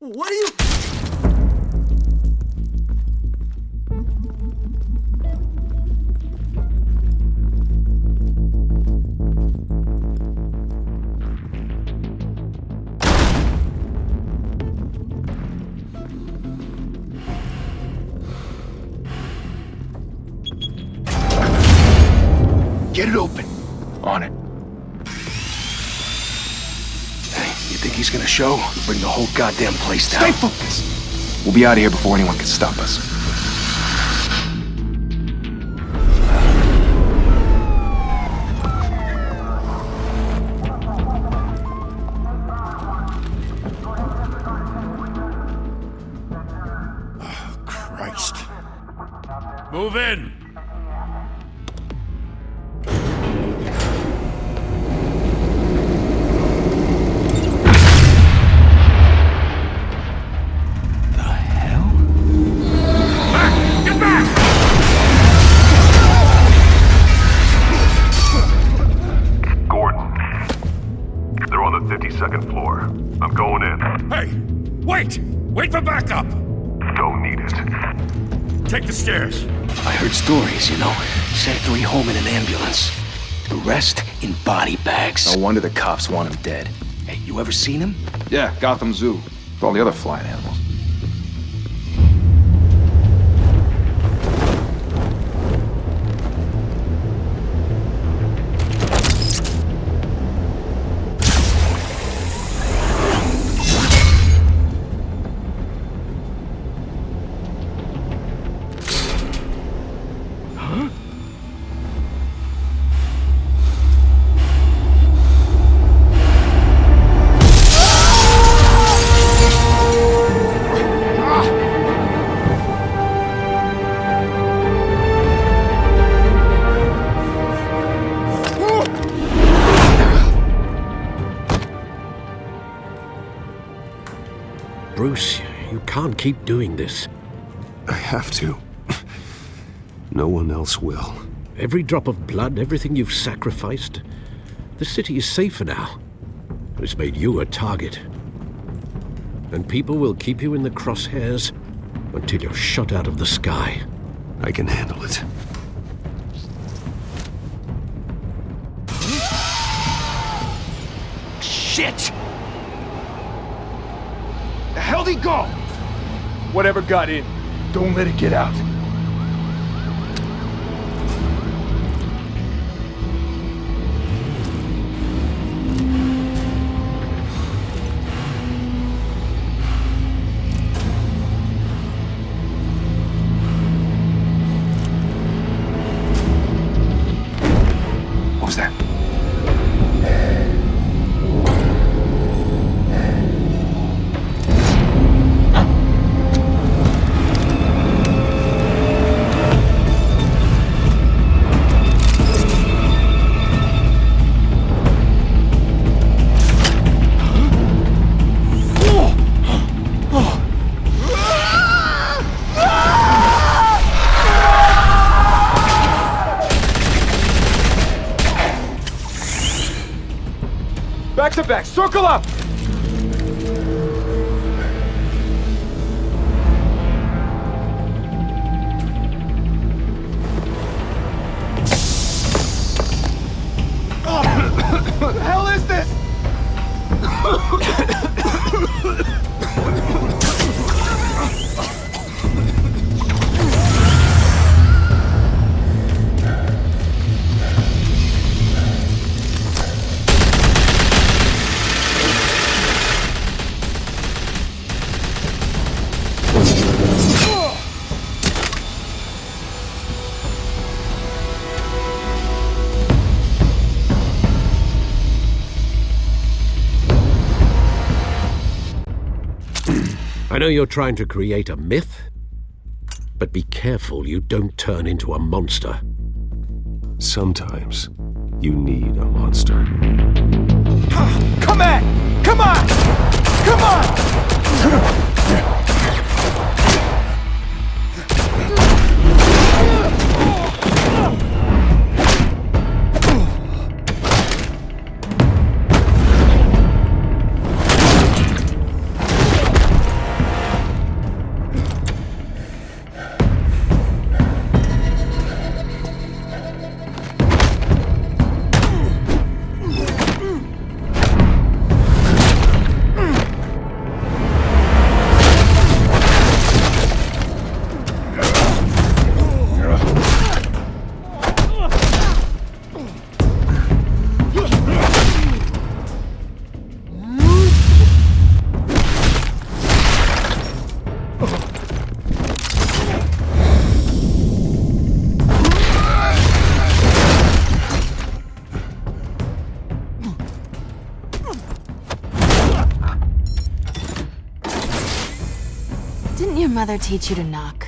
What are you... Get it open. On it. Hey, you think he's gonna show? Bring the whole goddamn place down. Stay focused! We'll be out of here before anyone can stop us. Oh, Christ. Move in! Wait for backup! Don't need it. Take the stairs. I heard stories, you know. Sent 3 home in an ambulance. The rest in body bags. No wonder the cops want him dead. Hey, you ever seen him? Yeah, Gotham Zoo. With all the other flying animals. Bruce, you can't keep doing this. I have to. No one else will. Every drop of blood, everything you've sacrificed. The city is safer now. But it's made you a target. And people will keep you in the crosshairs until you're shot out of the sky. I can handle it. Shit! The hell'd he go? Whatever got in, don't let it get out. What was that? Back to back, circle up! What the hell is this? I know you're trying to create a myth, but be careful you don't turn into a monster. Sometimes you need a monster. Come on! Come on! Come on! father teach you to knock?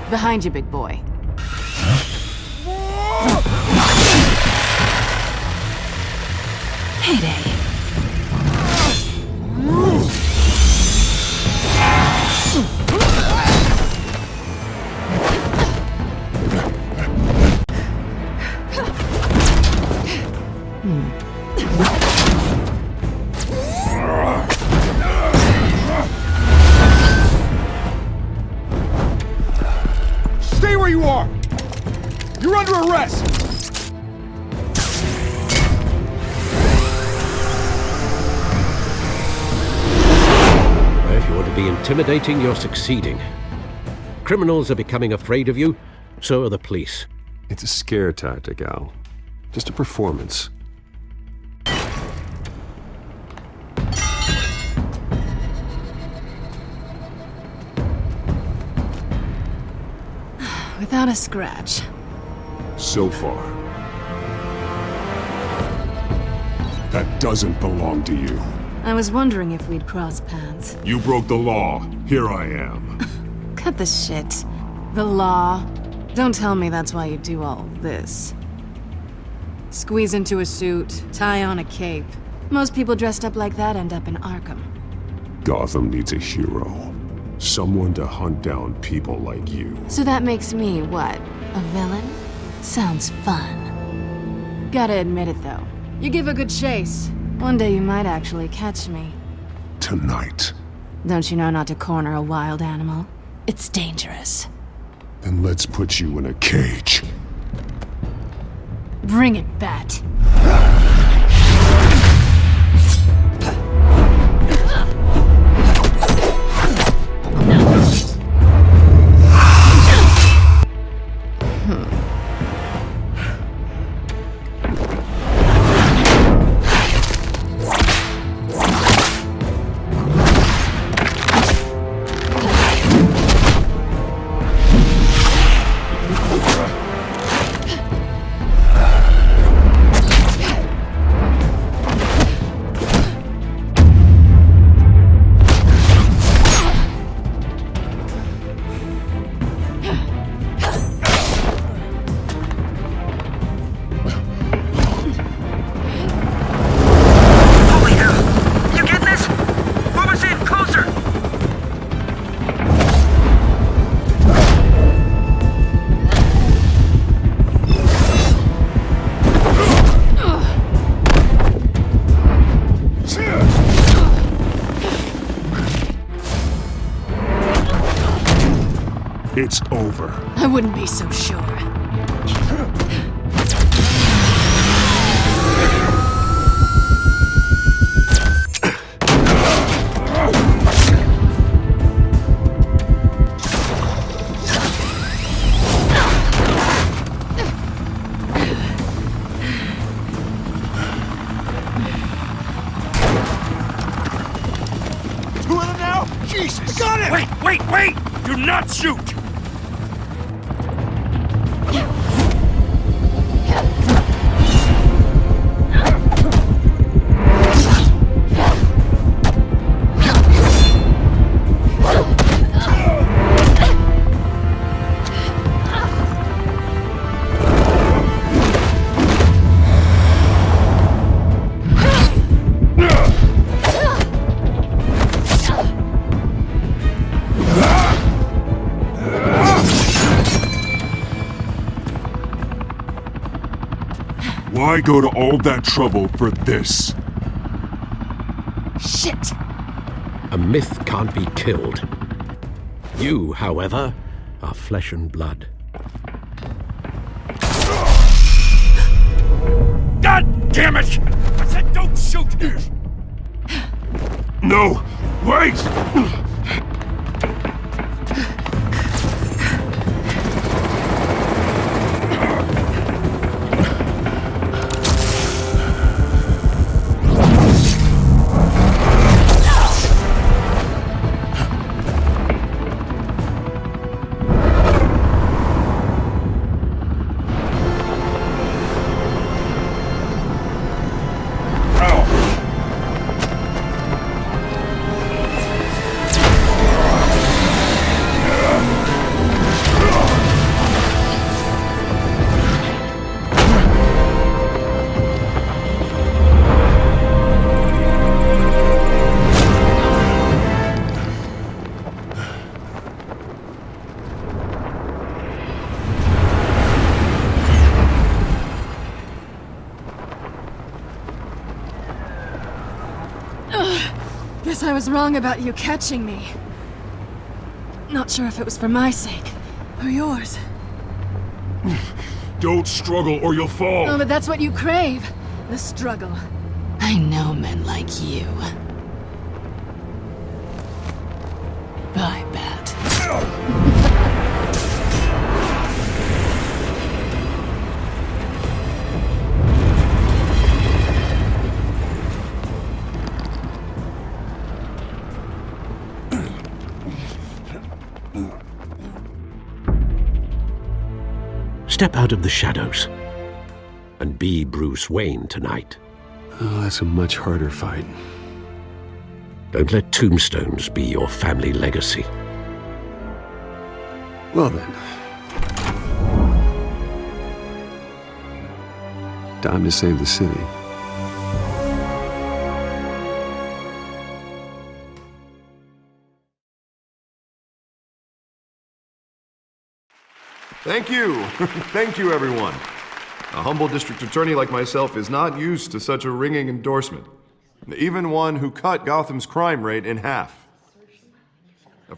Behind you, big boy. Heyday. Stay where you are! You're under arrest! If you want to be intimidating, you're succeeding. Criminals are becoming afraid of you, so are the police. It's a scare tactic, Al. Just a performance. Without a scratch. So far. That doesn't belong to you. I was wondering if we'd cross paths. You broke the law. Here I am. Cut the shit. The law. Don't tell me that's why you do all this. Squeeze into a suit, tie on a cape. Most people dressed up like that end up in Arkham. Gotham needs a hero. Someone to hunt down people like you. So that makes me, what, a villain? Sounds fun. Gotta admit it, though. You give a good chase. One day you might actually catch me. Tonight. Don't you know not to corner a wild animal? It's dangerous. Then let's put you in a cage. Bring it, Bat. It's over. I wouldn't be so sure. Who let him now? Jesus! Got it! Wait! Do not shoot! Why go to all that trouble for this? Shit! A myth can't be killed. You, however, are flesh and blood. God damn it! I said don't shoot! No! Wait! Guess I was wrong about you catching me. Not sure if it was for my sake, or yours. Don't struggle or you'll fall! Oh, but that's what you crave. The struggle. I know men like you. Bye, Bat. Step out of the shadows and be Bruce Wayne tonight. Oh, that's a much harder fight. Don't let tombstones be your family legacy. Well then. Time to save the city. Thank you. Thank you, everyone. A humble district attorney like myself is not used to such a ringing endorsement. Even one who cut Gotham's crime rate in half.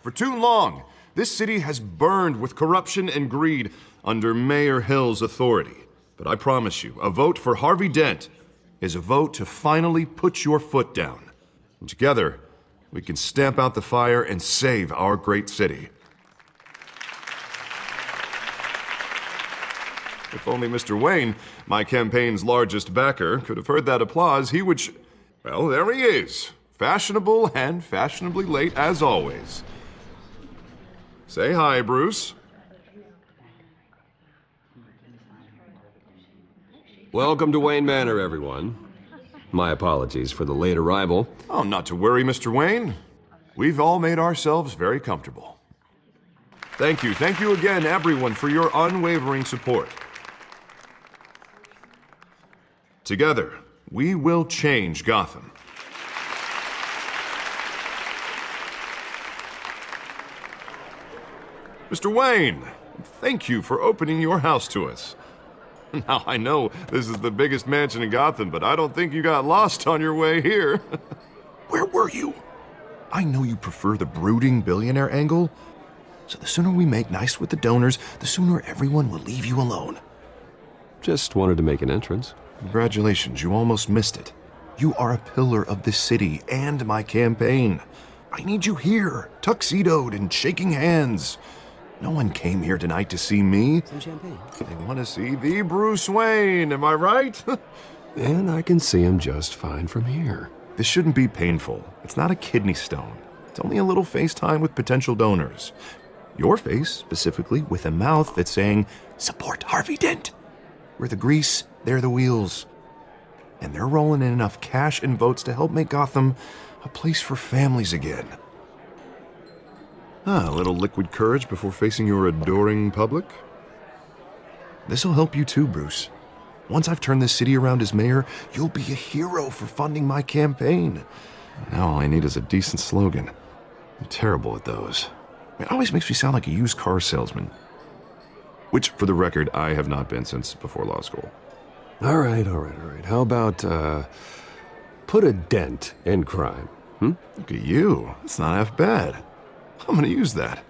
For too long, this city has burned with corruption and greed under Mayor Hill's authority. But I promise you, a vote for Harvey Dent is a vote to finally put your foot down. And together, we can stamp out the fire and save our great city. If only Mr. Wayne, my campaign's largest backer, could have heard that applause, he would well, there he is. Fashionable and fashionably late as always. Say hi, Bruce. Welcome to Wayne Manor, everyone. My apologies for the late arrival. Oh, not to worry, Mr. Wayne. We've all made ourselves very comfortable. Thank you again, everyone, for your unwavering support. Together, we will change Gotham. Mr. Wayne, thank you for opening your house to us. Now, I know this is the biggest mansion in Gotham, but I don't think you got lost on your way here. Where were you? I know you prefer the brooding billionaire angle, so the sooner we make nice with the donors, the sooner everyone will leave you alone. Just wanted to make an entrance. Congratulations, you almost missed it. You are a pillar of this city and my campaign. I need you here, tuxedoed and shaking hands. No one came here tonight to see me. Some champagne. They want to see the Bruce Wayne, am I right? And I can see him just fine from here. This shouldn't be painful. It's not a kidney stone. It's only a little FaceTime with potential donors. Your face, specifically, with a mouth that's saying, support Harvey Dent. We're the grease, they're the wheels. And they're rolling in enough cash and votes to help make Gotham a place for families again. A little liquid courage before facing your adoring public. This'll help you too, Bruce. Once I've turned this city around as mayor, you'll be a hero for funding my campaign. Now all I need is a decent slogan. I'm terrible at those. It always makes me sound like a used car salesman. Which, for the record, I have not been since before law school. All right. How about, put a dent in crime? Look at you. That's not half bad. I'm gonna use that.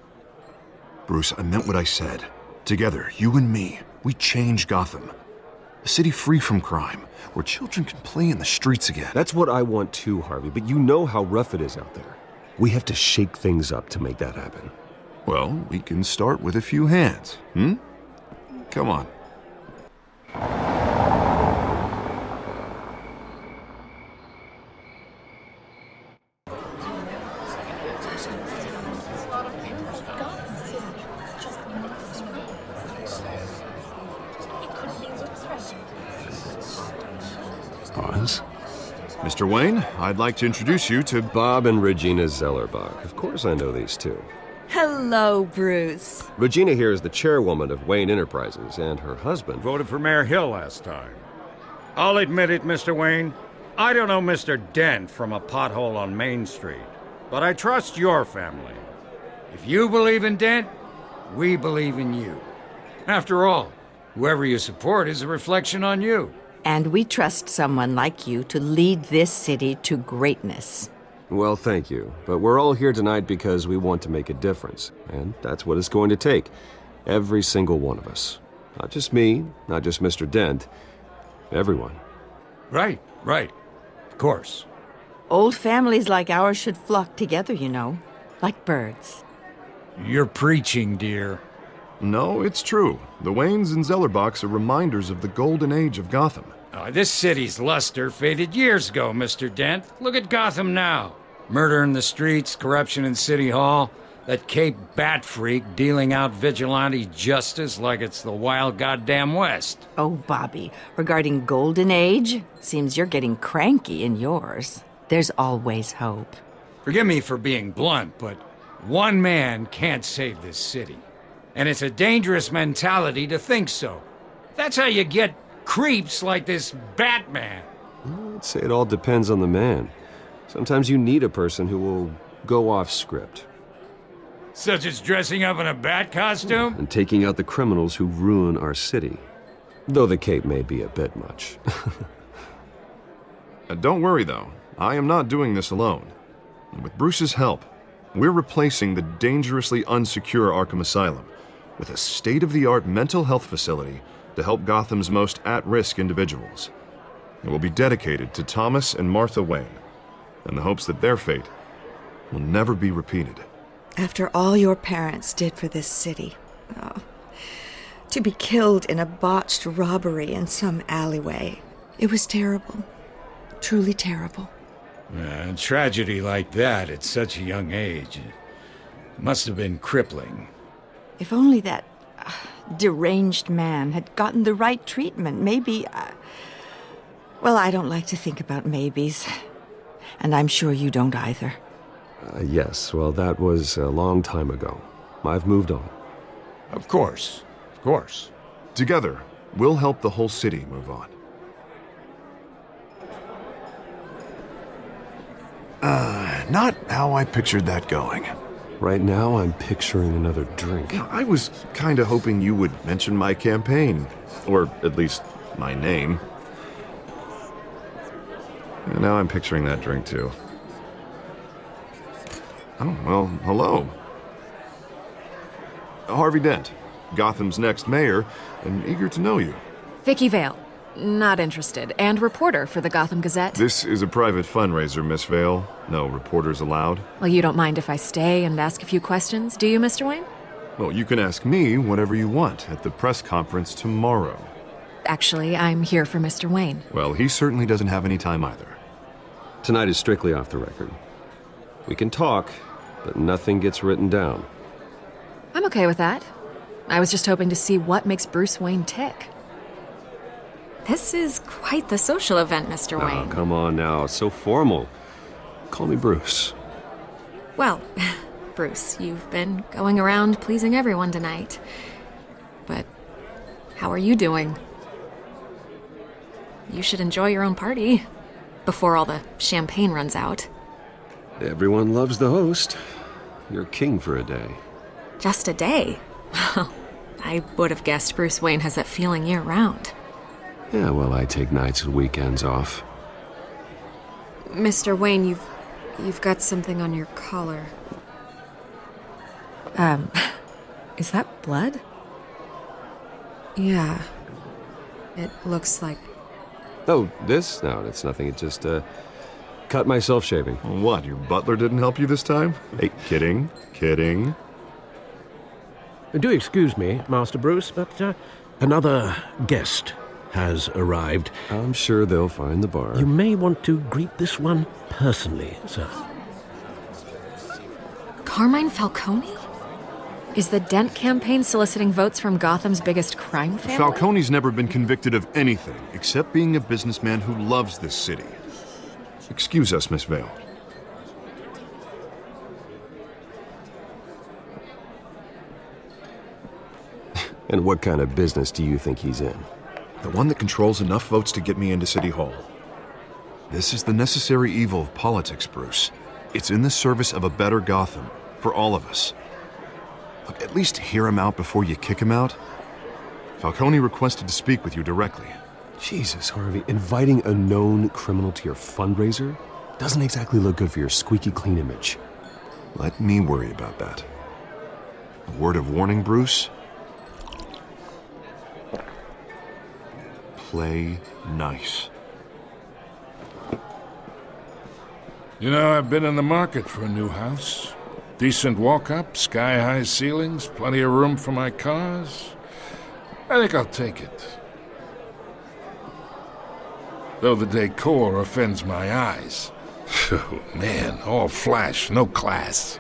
Bruce, I meant what I said. Together, you and me, we change Gotham. A city free from crime, where children can play in the streets again. That's what I want too, Harvey, but you know how rough it is out there. We have to shake things up to make that happen. Well, we can start with a few hands, Come on. Oz? Mr. Wayne, I'd like to introduce you to Bob and Regina Zellerbach. Of course I know these two. Hello, Bruce. Regina here is the chairwoman of Wayne Enterprises, and her husband... Voted for Mayor Hill last time. I'll admit it, Mr. Wayne. I don't know Mr. Dent from a pothole on Main Street, but I trust your family. If you believe in Dent, we believe in you. After all, whoever you support is a reflection on you. And we trust someone like you to lead this city to greatness. Well, thank you. But we're all here tonight because we want to make a difference. And that's what it's going to take. Every single one of us. Not just me, not just Mr. Dent. Everyone. Right. Of course. Old families like ours should flock together, you know, like birds. You're preaching, dear. No, it's true. The Waynes and Zellerbachs are reminders of the golden age of Gotham. This city's luster faded years ago, Mr. Dent. Look at Gotham now. Murder in the streets, corruption in City Hall, that Cape Bat freak dealing out vigilante justice like it's the wild goddamn West. Oh, Bobby, regarding Golden Age, seems you're getting cranky in yours. There's always hope. Forgive me for being blunt, but one man can't save this city. And it's a dangerous mentality to think so. That's how you get creeps like this Batman. I'd say it all depends on the man. Sometimes you need a person who will go off script. Such as dressing up in a bat costume? And taking out the criminals who ruin our city. Though the cape may be a bit much. Don't worry, though. I am not doing this alone. And with Bruce's help, we're replacing the dangerously unsecure Arkham Asylum with a state-of-the-art mental health facility to help Gotham's most at-risk individuals. It will be dedicated to Thomas and Martha Wayne, in the hopes that their fate will never be repeated. After all your parents did for this city, to be killed in a botched robbery in some alleyway, it was terrible. Truly terrible. A tragedy like that at such a young age must have been crippling. If only that deranged man had gotten the right treatment, maybe... Well, I don't like to think about maybes. And I'm sure you don't either. Yes, well, that was a long time ago. I've moved on. Of course. Together, we'll help the whole city move on. Not how I pictured that going. Right now, I'm picturing another drink. I was kind of hoping you would mention my campaign. Or at least my name. And now I'm picturing that drink, too. Oh, well, hello. Harvey Dent, Gotham's next mayor, and eager to know you. Vicky Vale. Not interested. And reporter for the Gotham Gazette. This is a private fundraiser, Miss Vale. No reporters allowed. Well, you don't mind if I stay and ask a few questions, do you, Mr. Wayne? Well, you can ask me whatever you want at the press conference tomorrow. Actually, I'm here for Mr. Wayne. Well, he certainly doesn't have any time either. Tonight is strictly off the record. We can talk, but nothing gets written down. I'm okay with that. I was just hoping to see what makes Bruce Wayne tick. This is quite the social event, Mr. Wayne. Oh, come on now. So formal. Call me Bruce. Well, Bruce, you've been going around pleasing everyone tonight. But how are you doing? You should enjoy your own party before all the champagne runs out. Everyone loves the host. You're king for a day. Just a day? I would have guessed Bruce Wayne has that feeling year-round. Yeah, well, I take nights and weekends off. Mr. Wayne, you've got something on your collar. Is that blood? Yeah. It looks like... Oh, this? No, it's nothing. It just, cut myself shaving. What, your butler didn't help you this time? Hey, kidding. Do excuse me, Master Bruce, but another guest has arrived. I'm sure they'll find the bar. You may want to greet this one personally, sir. Carmine Falcone? Is the Dent campaign soliciting votes from Gotham's biggest crime family? Falcone's never been convicted of anything except being a businessman who loves this city. Excuse us, Miss Vale. And what kind of business do you think he's in? The one that controls enough votes to get me into City Hall. This is the necessary evil of politics, Bruce. It's in the service of a better Gotham, for all of us. Look, at least hear him out before you kick him out. Falcone requested to speak with you directly. Jesus, Harvey, inviting a known criminal to your fundraiser? Doesn't exactly look good for your squeaky clean image. Let me worry about that. A word of warning, Bruce? Play nice. You know, I've been in the market for a new house. Decent walk-up, sky-high ceilings, plenty of room for my cars. I think I'll take it. Though the decor offends my eyes. Oh, man, all flash, no class.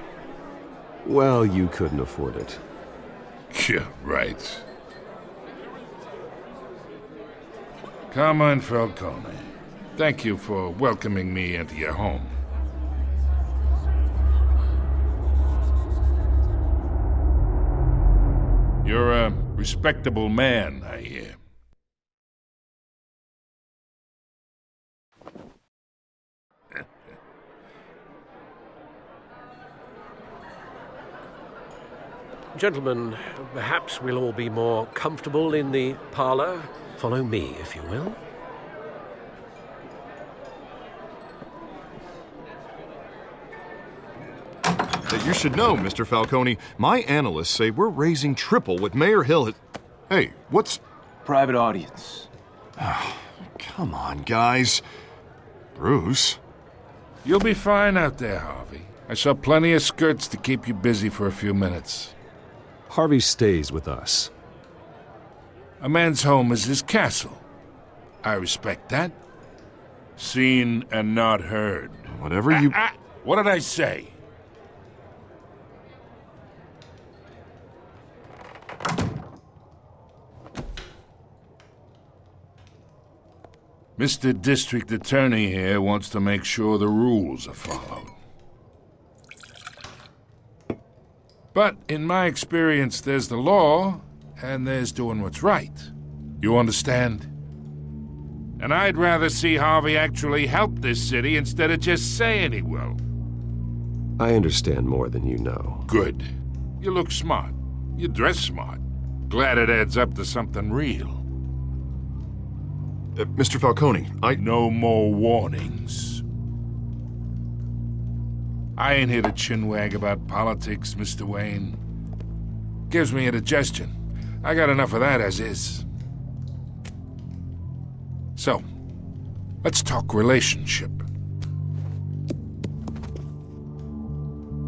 Well, you couldn't afford it. Yeah, right. Carmine Falcone, thank you for welcoming me into your home. You're a respectable man, I hear. Gentlemen, perhaps we'll all be more comfortable in the parlor. Follow me, if you will. You should know, Mr. Falcone, my analysts say we're raising triple what Mayor Hill has... Hey, what's... Private audience. Come on, guys. Bruce? You'll be fine out there, Harvey. I saw plenty of skirts to keep you busy for a few minutes. Harvey stays with us. A man's home is his castle. I respect that. Seen and not heard. Whatever you... What did I say? Mr. District Attorney here wants to make sure the rules are followed. But in my experience, there's the law, and there's doing what's right. You understand? And I'd rather see Harvey actually help this city instead of just saying he will. I understand more than you know. Good. You look smart. You dress smart. Glad it adds up to something real. Mr. Falcone, No more warnings. I ain't here to chinwag about politics, Mr. Wayne. Gives me indigestion. I got enough of that as is. So, let's talk relationship.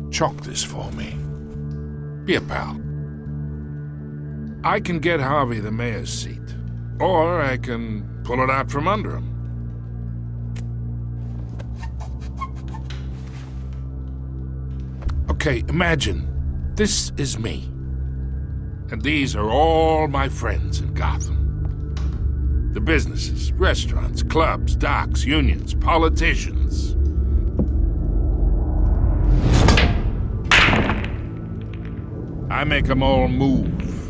Chalk this for me. Be a pal. I can get Harvey the mayor's seat, or I can pull it out from under him. Okay, imagine this is me. And these are all my friends in Gotham. The businesses, restaurants, clubs, docks, unions, politicians. I make them all move.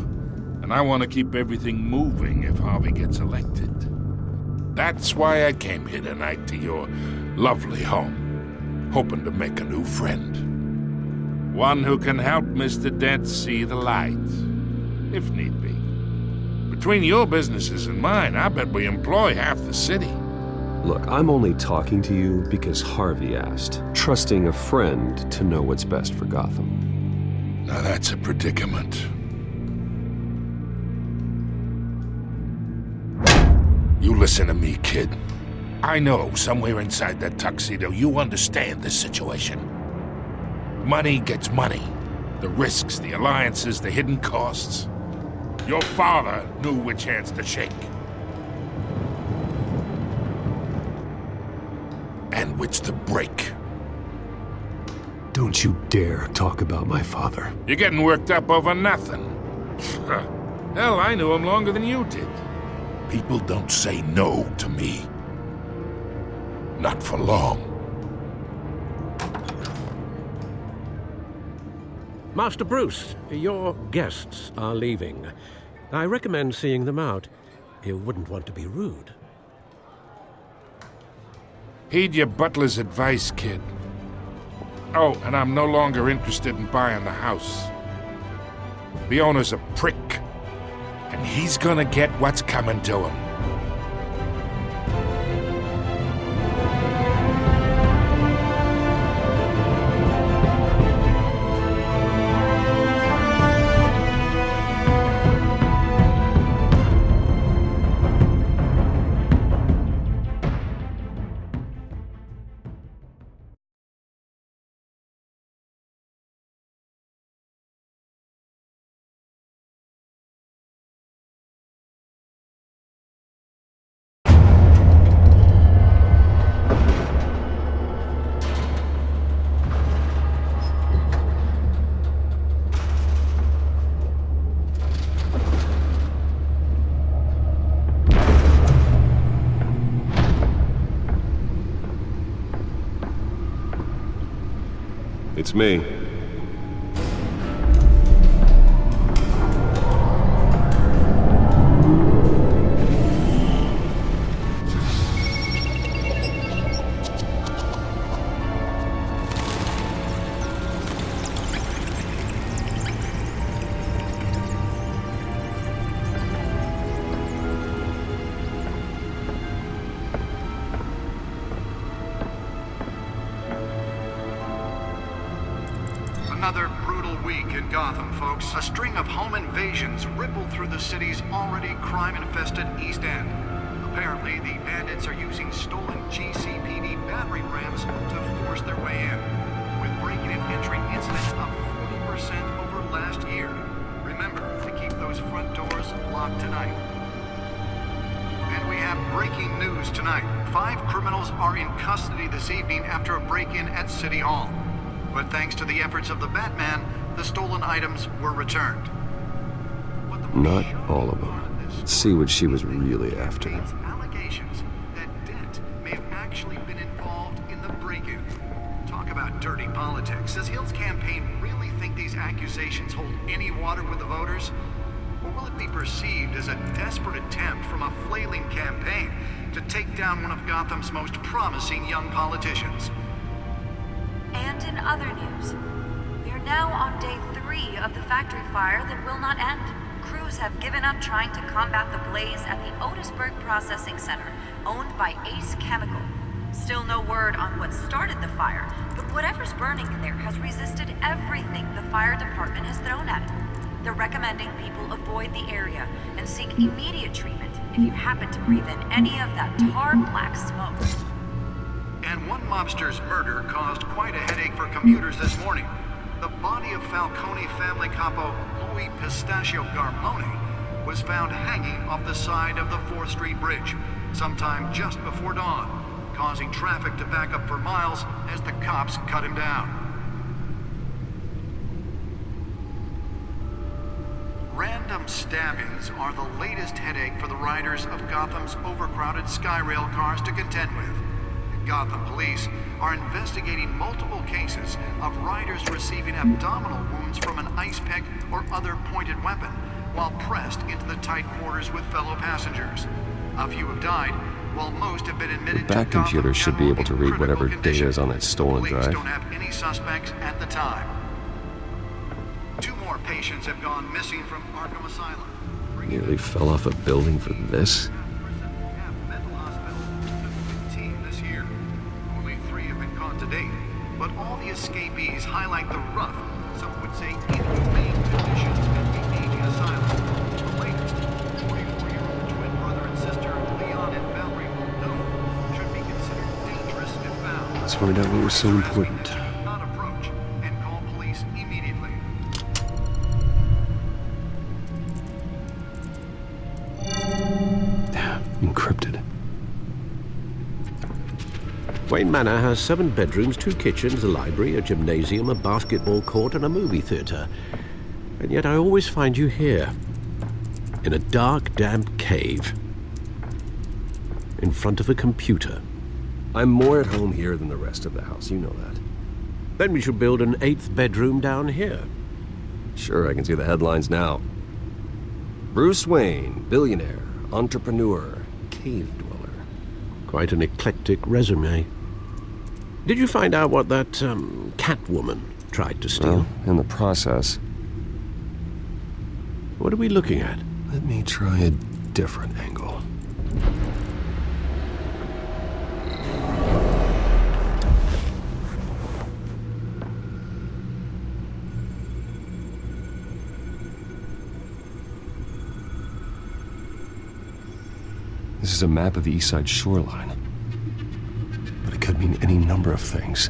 And I want to keep everything moving if Harvey gets elected. That's why I came here tonight to your lovely home, hoping to make a new friend. One who can help Mr. Dent see the light, if need be. Between your businesses and mine, I bet we employ half the city. Look, I'm only talking to you because Harvey asked, trusting a friend to know what's best for Gotham. Now that's a predicament. You listen to me, kid. I know somewhere inside that tuxedo you understand this situation. Money gets money. The risks, the alliances, the hidden costs. Your father knew which hands to shake. And which to break. Don't you dare talk about my father. You're getting worked up over nothing. Hell, I knew him longer than you did. People don't say no to me. Not for long. Master Bruce, your guests are leaving. I recommend seeing them out. You wouldn't want to be rude. Heed your butler's advice, kid. Oh, and I'm no longer interested in buying the house. The owner's a prick, and he's gonna get what's coming to him. It's me. Another brutal week in Gotham, folks. A string of home invasions rippled through the city's already crime-infested East End. Apparently, the bandits are using stolen GCPD battering rams to force their way in, with breaking and entering incidents up 40% over last year. Remember to keep those front doors locked tonight. And we have breaking news tonight. 5 criminals are in custody this evening after a break-in at City Hall. But thanks to the efforts of the Batman, the stolen items were returned. Not all of them. Let's see what she was really after. Allegations that Dent may have actually been involved in the break-in. Talk about dirty politics. Does Hill's campaign really think these accusations hold any water with the voters? Or will it be perceived as a desperate attempt from a flailing campaign to take down one of Gotham's most promising young politicians? And in other news, we are now on day 3 of the factory fire that will not end. Crews have given up trying to combat the blaze at the Otisburg Processing Center, owned by Ace Chemical. Still no word on what started the fire, but whatever's burning in there has resisted everything the fire department has thrown at it. They're recommending people avoid the area and seek immediate treatment if you happen to breathe in any of that tar black smoke. And one mobster's murder caused quite a headache for commuters this morning. The body of Falcone family capo Louis Pistachio Garmone was found hanging off the side of the 4th Street Bridge sometime just before dawn, causing traffic to back up for miles as the cops cut him down. Random stabbings are the latest headache for the riders of Gotham's overcrowded Skyrail cars to contend with. Gotham police are investigating multiple cases of riders receiving abdominal wounds from an ice pick or other pointed weapon while pressed into the tight quarters with fellow passengers. A few have died, while most have been admitted to Back computer should be able to read whatever data is on that stolen Police drive. don't have any suspects at the time. 2 more patients have gone missing from Arkham Asylum. Nearly fell off a building for this. To date, but all the escapees highlight the rough, some would say inhumane conditions at the aging asylum. The latest, 24-year-old twin brother and sister, Leon and Valerie Muldoon, should be considered dangerous if found. Let's find out what was so important. Not approach and call police immediately. Encrypted. Wayne Manor has 7 bedrooms, 2 kitchens, a library, a gymnasium, a basketball court, and a movie theater. And yet I always find you here, in a dark, damp cave, in front of a computer. I'm more at home here than the rest of the house, you know that. Then we should build an 8th bedroom down here. Sure, I can see the headlines now. Bruce Wayne, billionaire, entrepreneur, cave dweller. Quite an eclectic resume. Did you find out what that, Catwoman tried to steal? Well, in the process. What are we looking at? Let me try a different angle. This is a map of the East Side shoreline. But it could mean any number of things.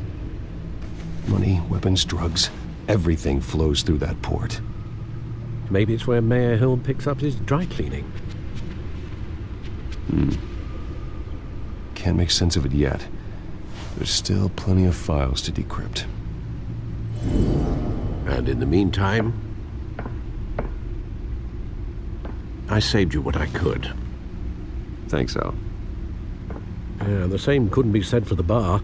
Money, weapons, drugs, everything flows through that port. Maybe it's where Mayor Hill picks up his dry cleaning. Can't make sense of it yet. There's still plenty of files to decrypt. And in the meantime, I saved you what I could. Thanks, Al. Yeah, the same couldn't be said for the bar.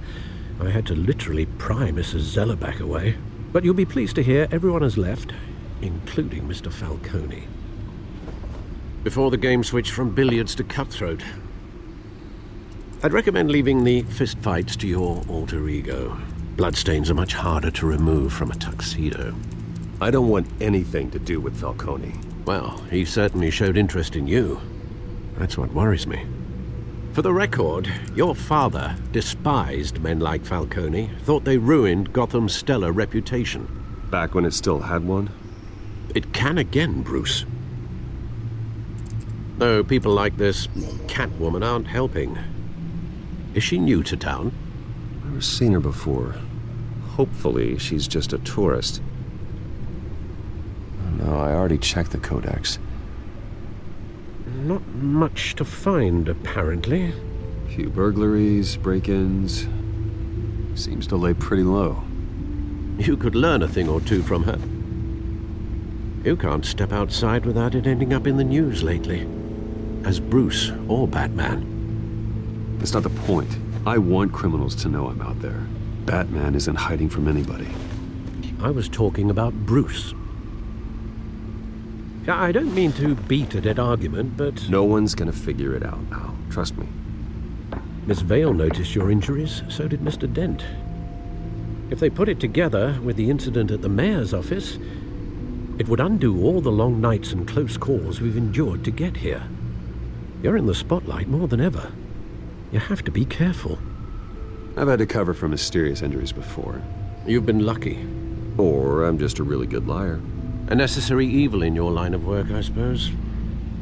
I had to literally pry Mrs. Zellerback away. But you'll be pleased to hear everyone has left, including Mr. Falcone. Before the game switched from billiards to cutthroat. I'd recommend leaving the fistfights to your alter ego. Bloodstains are much harder to remove from a tuxedo. I don't want anything to do with Falcone. Well, he certainly showed interest in you. That's what worries me. For the record, your father despised men like Falcone, thought they ruined Gotham's stellar reputation. Back when it still had one? It can again, Bruce. Though people like this Catwoman aren't helping. Is she new to town? Never seen her before. Hopefully, she's just a tourist. No, I already checked the codex. Not much to find, apparently. Few burglaries, break-ins. Seems to lay pretty low. You could learn a thing or two from her. You can't step outside without it ending up in the news lately. As Bruce or Batman. That's not the point. I want criminals to know I'm out there. Batman isn't hiding from anybody. I was talking about Bruce. I don't mean to beat a dead argument, but... No one's gonna figure it out now. Trust me. Miss Vale noticed your injuries, so did Mr. Dent. If they put it together with the incident at the mayor's office, it would undo all the long nights and close calls we've endured to get here. You're in the spotlight more than ever. You have to be careful. I've had to cover for mysterious injuries before. You've been lucky. Or I'm just a really good liar. A necessary evil in your line of work, I suppose.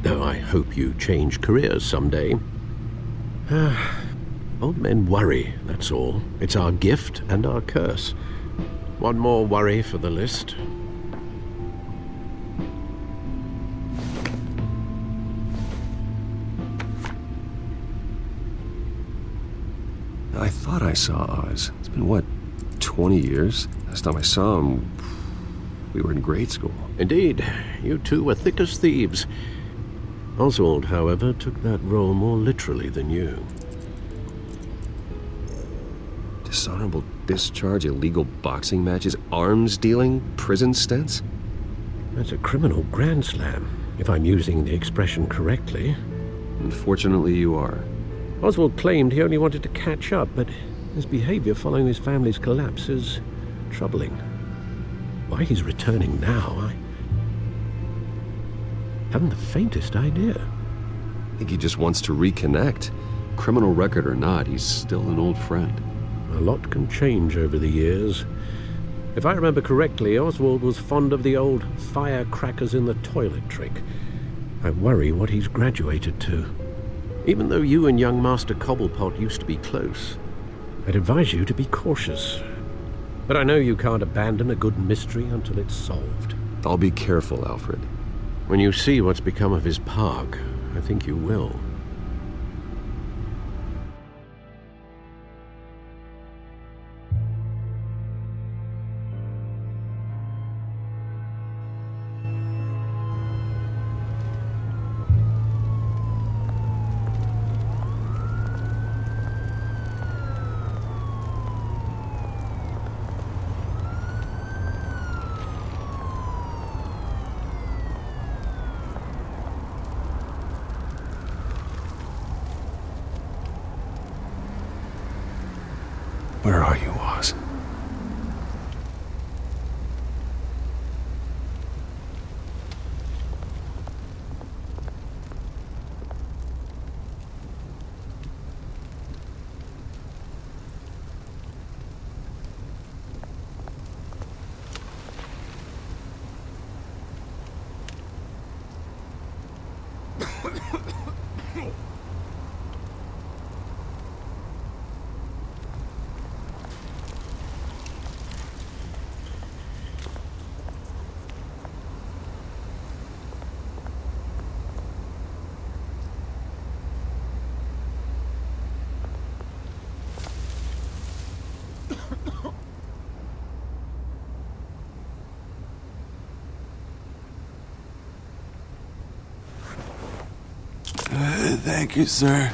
Though I hope you change careers someday. Old men worry, that's all. It's our gift and our curse. One more worry for the list. I thought I saw Oz. It's been, what, 20 years? Last time I saw him, we were in grade school. Indeed. You two were thick as thieves. Oswald, however, took that role more literally than you. Dishonorable discharge, illegal boxing matches, arms dealing, prison stints? That's a criminal grand slam, if I'm using the expression correctly. Unfortunately, you are. Oswald claimed he only wanted to catch up, but his behavior following his family's collapse is troubling. Why he's returning now, I haven't the faintest idea. I think he just wants to reconnect. Criminal record or not, he's still an old friend. A lot can change over the years. If I remember correctly, Oswald was fond of the old firecrackers in the toilet trick. I worry what he's graduated to. Even though you and young Master Cobblepot used to be close, I'd advise you to be cautious. But I know you can't abandon a good mystery until it's solved. I'll be careful, Alfred. When you see what's become of his park, I think you will. Where are you, Oz? Thank you, sir.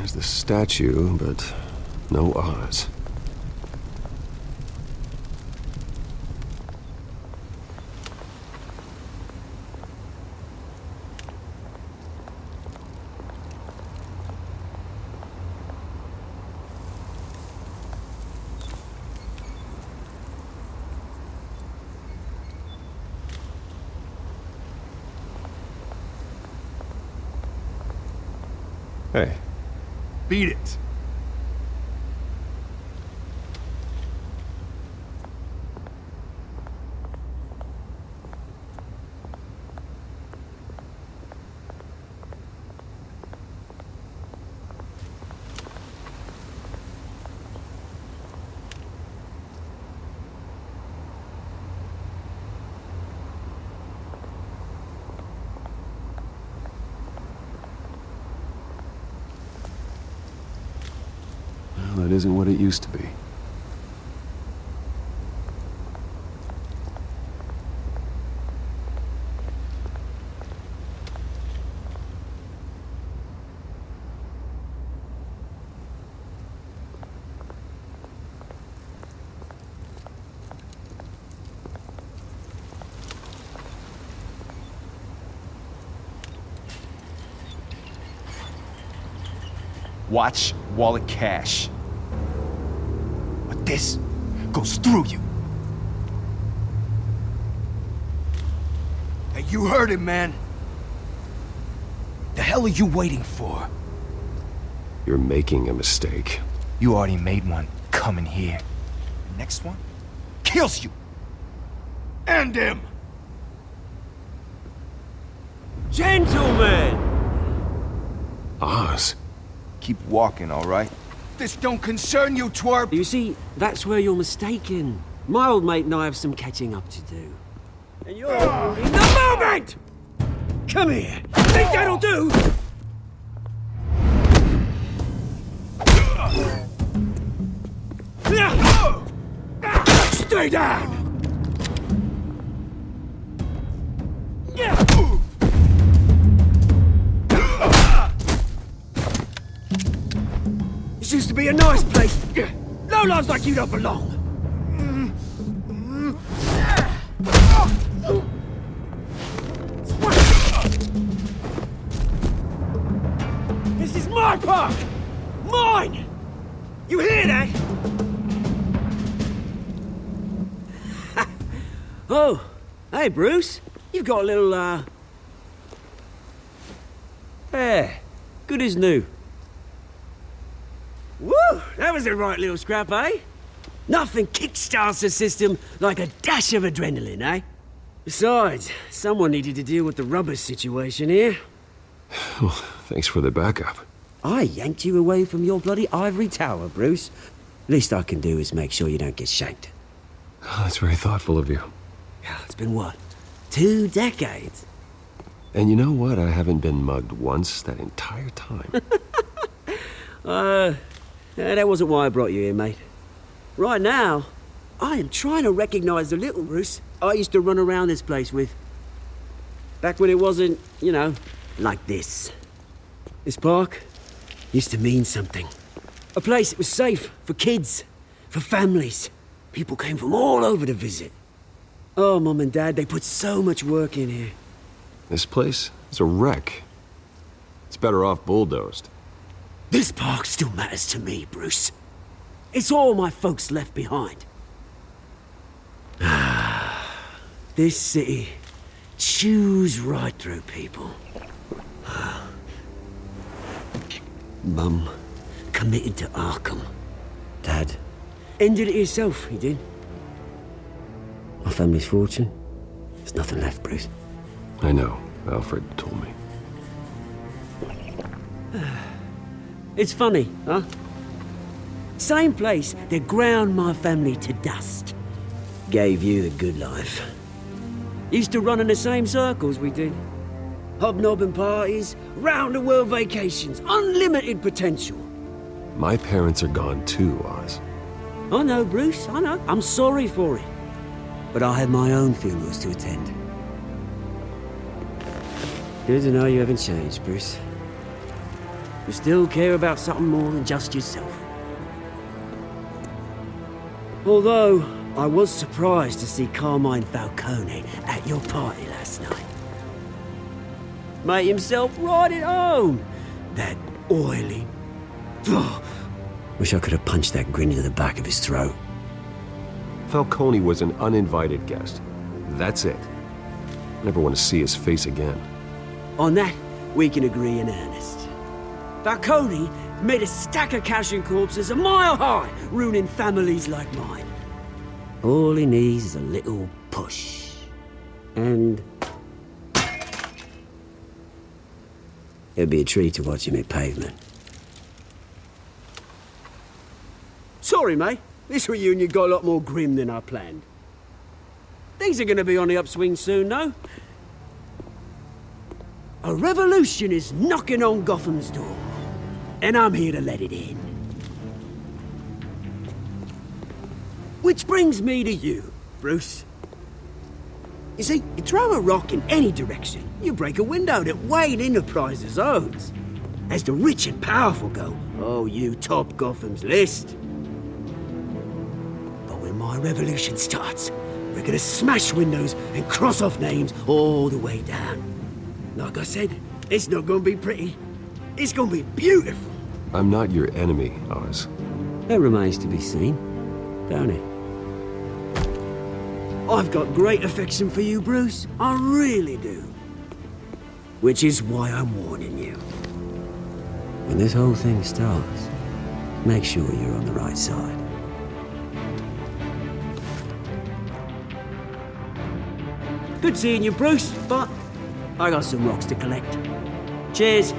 There's the statue, but no Oz. Hey. Beat it. That isn't what it used to be. Watch wallet cash. But this goes through you. Hey, you heard it, man. The hell are you waiting for? You're making a mistake. You already made one coming here. The next one kills you. And him. Gentlemen! Oz. Keep walking, all right? This don't concern you, twerp! You see, that's where you're mistaken. My old mate and I have some catching up to do. And you're in the moment! Come here! Think that'll do? Stay down! This used to be a nice place. Lowlifes like you don't belong. This is my park! Mine! You hear that? Oh, hey Bruce. You've got a little, yeah, good as new. Woo! That was a right little scrap, eh? Nothing kickstarts the system like a dash of adrenaline, eh? Besides, someone needed to deal with the rubber situation here. Well, thanks for the backup. I yanked you away from your bloody ivory tower, Bruce. Least I can do is make sure you don't get shanked. Oh, that's very thoughtful of you. Yeah, it's been what? 2 decades? And you know what? I haven't been mugged once that entire time. That wasn't why I brought you here, mate. Right now, I am trying to recognize the little Bruce I used to run around this place with. Back when it wasn't, you know, like this. This park used to mean something. A place that was safe for kids, for families. People came from all over to visit. Oh, Mum and Dad, they put so much work in here. This place is a wreck. It's better off bulldozed. This park still matters to me, Bruce. It's all my folks left behind. This city chews right through people. Mum committed to Arkham. Dad ended it himself, he did. My family's fortune, there's nothing left, Bruce. I know. Alfred told me. It's funny, huh? Same place that ground my family to dust. Gave you the good life. Used to run in the same circles we did. Hobnobbing parties, round-the-world vacations, unlimited potential. My parents are gone too, Oz. I know, Bruce, I know. I'm sorry for it. But I had my own funerals to attend. Good to know you haven't changed, Bruce. who still care about something more than just yourself. Although, I was surprised to see Carmine Falcone at your party last night. Made himself right at home. That oily... Ugh. Wish I could have punched that grin into the back of his throat. Falcone was an uninvited guest. That's it. Never want to see his face again. On that, we can agree in earnest. Falcone made a stack of cash and corpses a mile high, ruining families like mine. All he needs is a little push. And... it'd be a treat to watch him hit pavement. Sorry, mate. This reunion got a lot more grim than I planned. Things are gonna be on the upswing soon, though. A revolution is knocking on Gotham's door, and I'm here to let it in. Which brings me to you, Bruce. You see, you throw a rock in any direction, you break a window that Wayne Enterprises owns. As the rich and powerful go, oh, you top Gotham's list. But when my revolution starts, we're gonna smash windows and cross off names all the way down. Like I said, it's not gonna be pretty. It's gonna be beautiful. I'm not your enemy, Oz. That remains to be seen, don't it? I've got great affection for you, Bruce. I really do. Which is why I'm warning you. When this whole thing starts, make sure you're on the right side. Good seeing you, Bruce, but I got some rocks to collect. Cheers.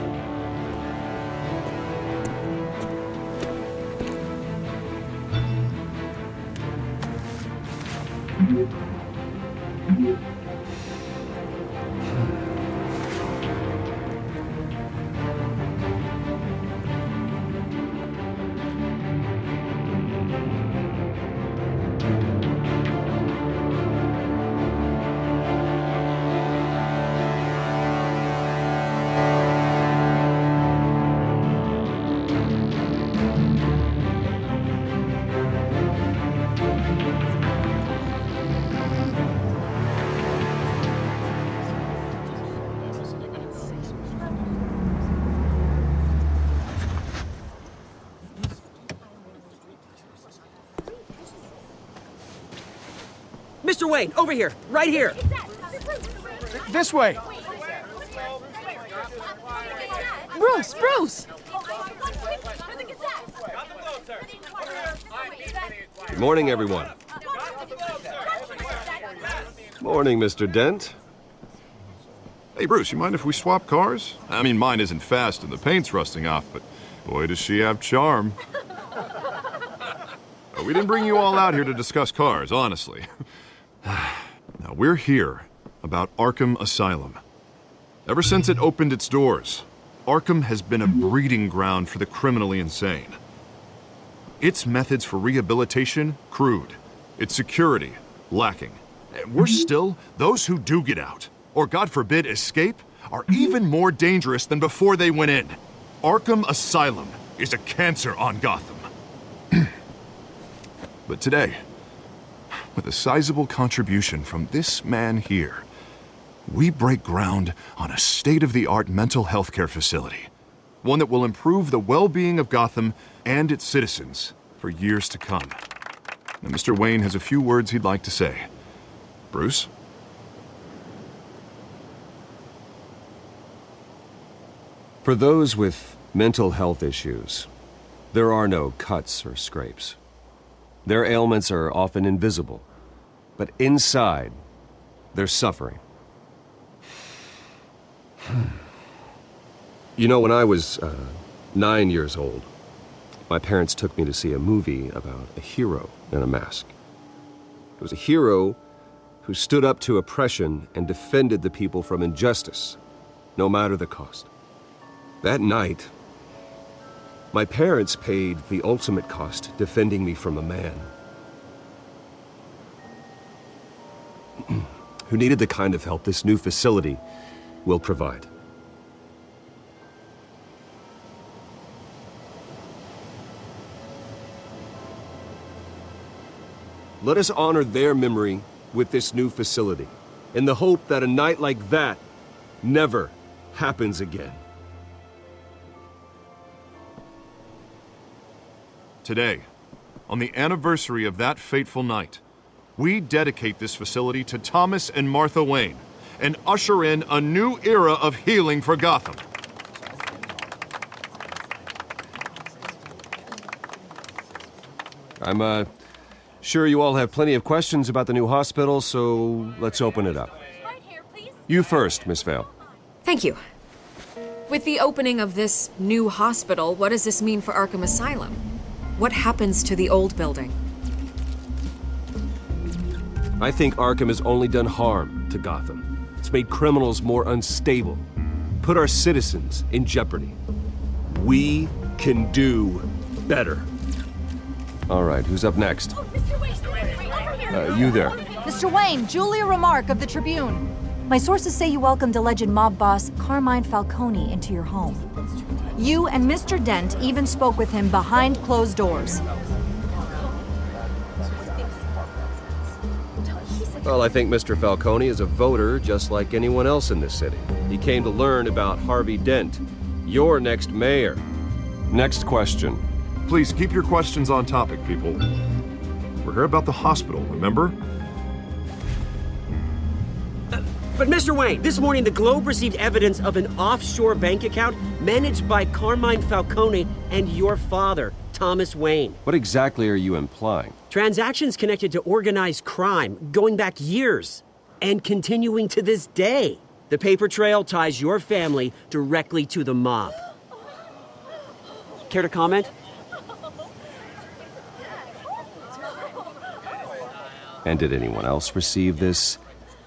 Mr. Wayne, over here, right here. This way. Bruce, Bruce! Good morning, everyone. Morning, Mr. Dent. Hey, Bruce, you mind if we swap cars? I mean, mine isn't fast and the paint's rusting off, but boy, does she have charm. We didn't bring you all out here to discuss cars, honestly. Now, we're here about Arkham Asylum. Ever since it opened its doors, Arkham has been a breeding ground for the criminally insane. Its methods for rehabilitation, crude. Its security, lacking. And worse still, those who do get out, or God forbid, escape, are even more dangerous than before they went in. Arkham Asylum is a cancer on Gotham. But today, with a sizable contribution from this man here, we break ground on a state-of-the-art mental health care facility. One that will improve the well-being of Gotham and its citizens for years to come. Now, Mr. Wayne has a few words he'd like to say. Bruce? For those with mental health issues, there are no cuts or scrapes. Their ailments are often invisible, but inside, they're suffering. You know, when I was 9 years old, my parents took me to see a movie about a hero in a mask. It was a hero who stood up to oppression and defended the people from injustice, no matter the cost. That night, my parents paid the ultimate cost defending me from a man who needed the kind of help this new facility will provide. Let us honor their memory with this new facility, in the hope that a night like that never happens again. Today, on the anniversary of that fateful night, we dedicate this facility to Thomas and Martha Wayne and usher in a new era of healing for Gotham. I'm, sure you all have plenty of questions about the new hospital, so let's open it up. You first, Miss Vale. Thank you. With the opening of this new hospital, what does this mean for Arkham Asylum? What happens to the old building? I think Arkham has only done harm to Gotham. It's made criminals more unstable, put our citizens in jeopardy. We can do better. All right, who's up next? You there. Mr. Wayne, Julia Remark of the Tribune. My sources say you welcomed alleged mob boss Carmine Falcone into your home. You and Mr. Dent even spoke with him behind closed doors. Well, I think Mr. Falcone is a voter just like anyone else in this city. He came to learn about Harvey Dent, your next mayor. Next question. Please keep your questions on topic, people. We're here about the hospital, remember? But Mr. Wayne, this morning the Globe received evidence of an offshore bank account managed by Carmine Falcone and your father, Thomas Wayne. What exactly are you implying? Transactions connected to organized crime going back years and continuing to this day. The paper trail ties your family directly to the mob. Care to comment? And did anyone else receive this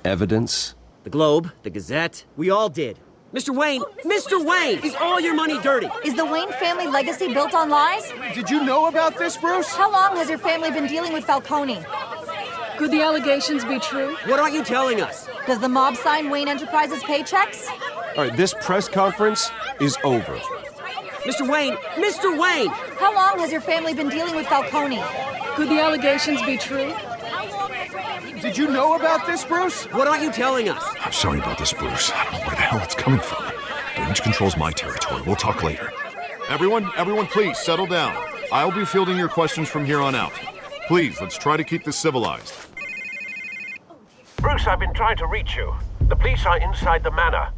evidence? The Globe, the Gazette, we all did. Mr. Wayne, Mr. Wayne, is all your money dirty? Is the Wayne family legacy built on lies? Did you know about this, Bruce? How long has your family been dealing with Falcone? Could the allegations be true? What aren't you telling us? Does the mob sign Wayne Enterprises paychecks? All right, this press conference is over. Mr. Wayne, Mr. Wayne! How long has your family been dealing with Falcone? Could the allegations be true? Did you know about this, Bruce? What aren't you telling us? I'm sorry about this, Bruce. I don't know where the hell it's coming from. Damage control's my territory. We'll talk later. Everyone, please settle down. I'll be fielding your questions from here on out. Please, let's try to keep this civilized. Bruce, I've been trying to reach you. The police are inside the manor.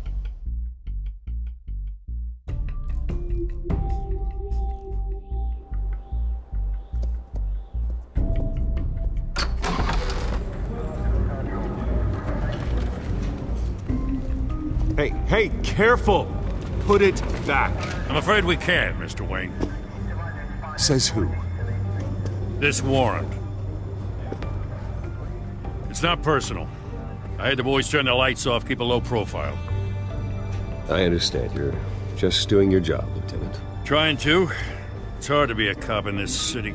Hey, careful! Put it back. I'm afraid we can't, Mr. Wayne. Says who? This warrant. It's not personal. I had the boys turn the lights off, keep a low profile. I understand. You're just doing your job, Lieutenant. Trying to. It's hard to be a cop in this city.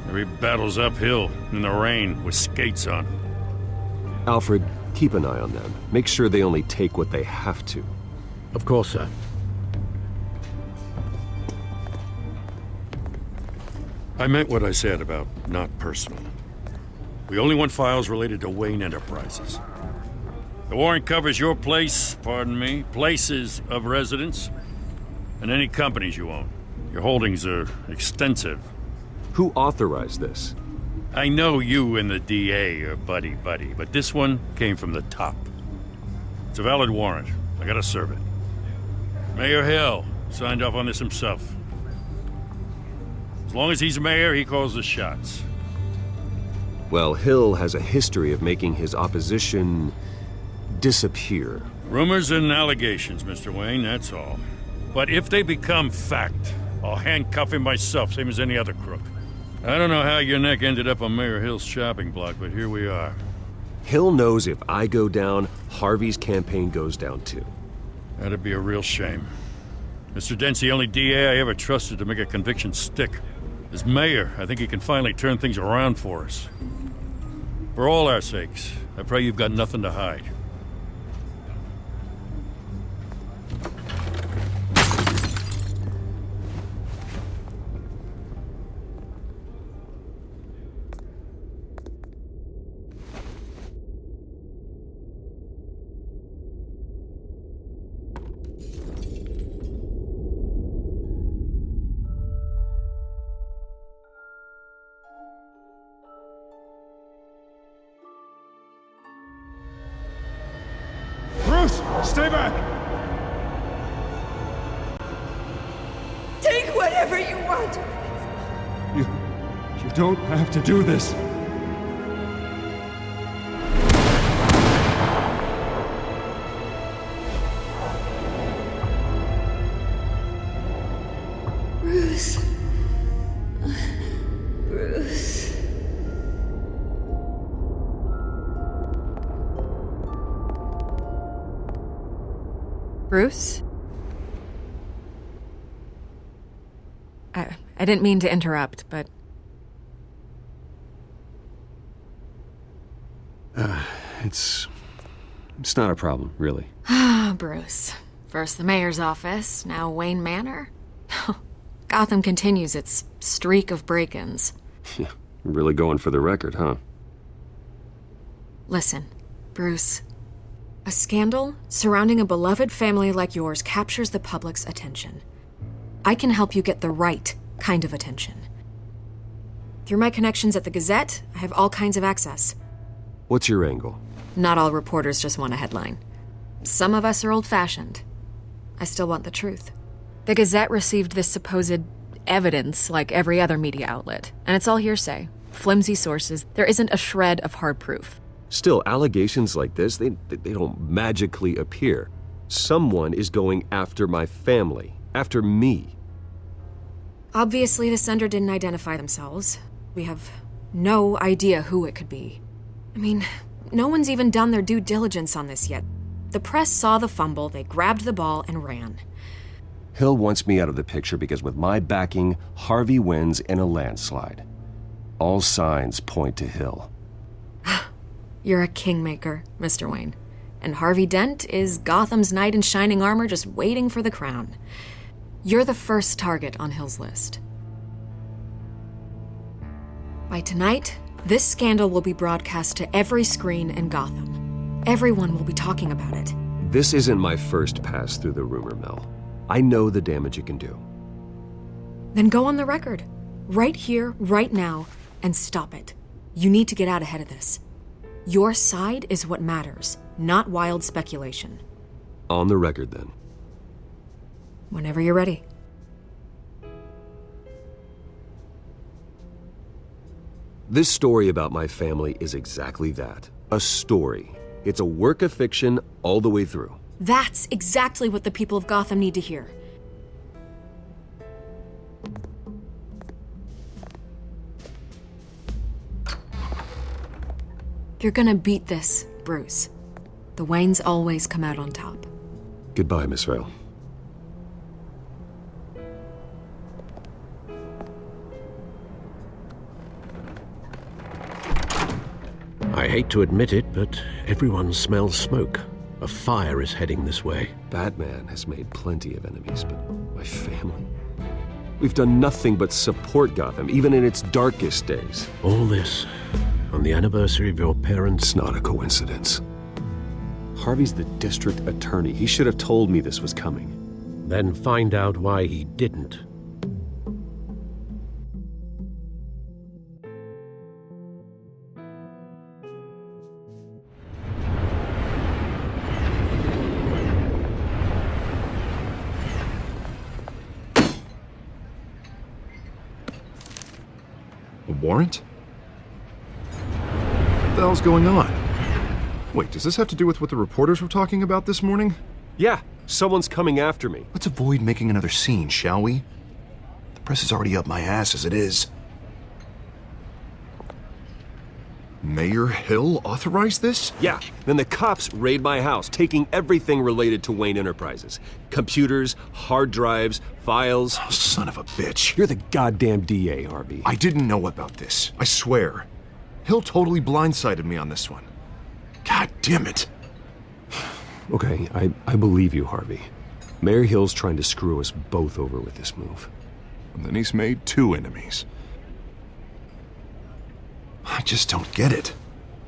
Every battle's uphill, in the rain, with skates on. Alfred, keep an eye on them. Make sure they only take what they have to. Of course, sir. I meant what I said about not personal. We only want files related to Wayne Enterprises. The warrant covers your place, pardon me, places of residence, and any companies you own. Your holdings are extensive. Who authorized this? I know you and the DA are buddy-buddy, but this one came from the top. It's a valid warrant. I gotta serve it. Mayor Hill signed off on this himself. As long as he's mayor, he calls the shots. Well, Hill has a history of making his opposition disappear. Rumors and allegations, Mr. Wayne, that's all. But if they become fact, I'll handcuff him myself, same as any other crook. I don't know how your neck ended up on Mayor Hill's shopping block, but here we are. Hill knows if I go down, Harvey's campaign goes down too. That'd be a real shame. Mr. Dent's the only DA I ever trusted to make a conviction stick. As mayor, I think he can finally turn things around for us. For all our sakes, I pray you've got nothing to hide. Stay back! Take whatever you want. You don't have to do this. Bruce. Bruce. Bruce? I didn't mean to interrupt, but... It's not a problem, really. Ah, Bruce. First the mayor's office, now Wayne Manor. Gotham continues its streak of break-ins. Yeah, really going for the record, huh? Listen, Bruce. A scandal surrounding a beloved family like yours captures the public's attention. I can help you get the right kind of attention. Through my connections at the Gazette, I have all kinds of access. What's your angle? Not all reporters just want a headline. Some of us are old-fashioned. I still want the truth. The Gazette received this supposed evidence like every other media outlet, and it's all hearsay. Flimsy sources. There isn't a shred of hard proof. Still, allegations like this, they don't magically appear. Someone is going after my family, after me. Obviously, the sender didn't identify themselves. We have no idea who it could be. I mean, no one's even done their due diligence on this yet. The press saw the fumble, they grabbed the ball and ran. Hill wants me out of the picture because with my backing, Harvey wins in a landslide. All signs point to Hill. You're a kingmaker, Mr. Wayne. And Harvey Dent is Gotham's knight in shining armor just waiting for the crown. You're the first target on Hill's list. By tonight, this scandal will be broadcast to every screen in Gotham. Everyone will be talking about it. This isn't my first pass through the rumor mill. I know the damage it can do. Then go on the record. Right here, right now, and stop it. You need to get out ahead of this. Your side is what matters, not wild speculation. On the record, then. Whenever you're ready. This story about my family is exactly that. A story. It's a work of fiction all the way through. That's exactly what the people of Gotham need to hear. You're gonna beat this, Bruce. The Waynes always come out on top. Goodbye, Miss Vale. I hate to admit it, but everyone smells smoke. A fire is heading this way. Batman has made plenty of enemies, but my family? We've done nothing but support Gotham, even in its darkest days. All this on the anniversary of your parents'... It's not a coincidence. Harvey's the district attorney. He should have told me this was coming. Then find out why he didn't. A warrant? What the hell's going on? Wait, does this have to do with what the reporters were talking about this morning? Yeah, someone's coming after me. Let's avoid making another scene, shall we? The press is already up my ass as it is. Mayor Hill authorized this? Yeah, then the cops raid my house, taking everything related to Wayne Enterprises. Computers, hard drives, files. Oh, son of a bitch. You're the goddamn DA, Harvey. I didn't know about this. I swear. Hill totally blindsided me on this one. God damn it. Okay, I believe you, Harvey. Mayor Hill's trying to screw us both over with this move. And then he's made two enemies. I just don't get it.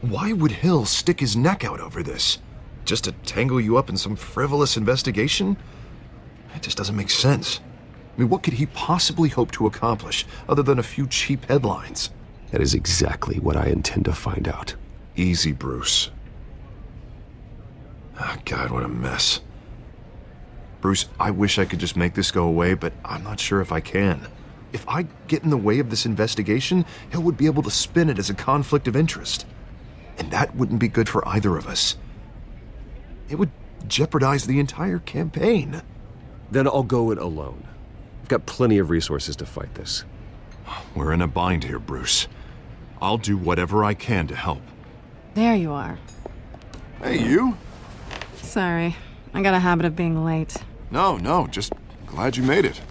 Why would Hill stick his neck out over this? Just to tangle you up in some frivolous investigation? It just doesn't make sense. I mean, what could he possibly hope to accomplish other than a few cheap headlines? That is exactly what I intend to find out. Easy, Bruce. Ah, God, what a mess. Bruce, I wish I could just make this go away, but I'm not sure if I can. If I get in the way of this investigation, Hill would be able to spin it as a conflict of interest. And that wouldn't be good for either of us. It would jeopardize the entire campaign. Then I'll go it alone. I've got plenty of resources to fight this. We're in a bind here, Bruce. I'll do whatever I can to help. There you are. Hey, you? Sorry. I got a habit of being late. No, just glad you made it.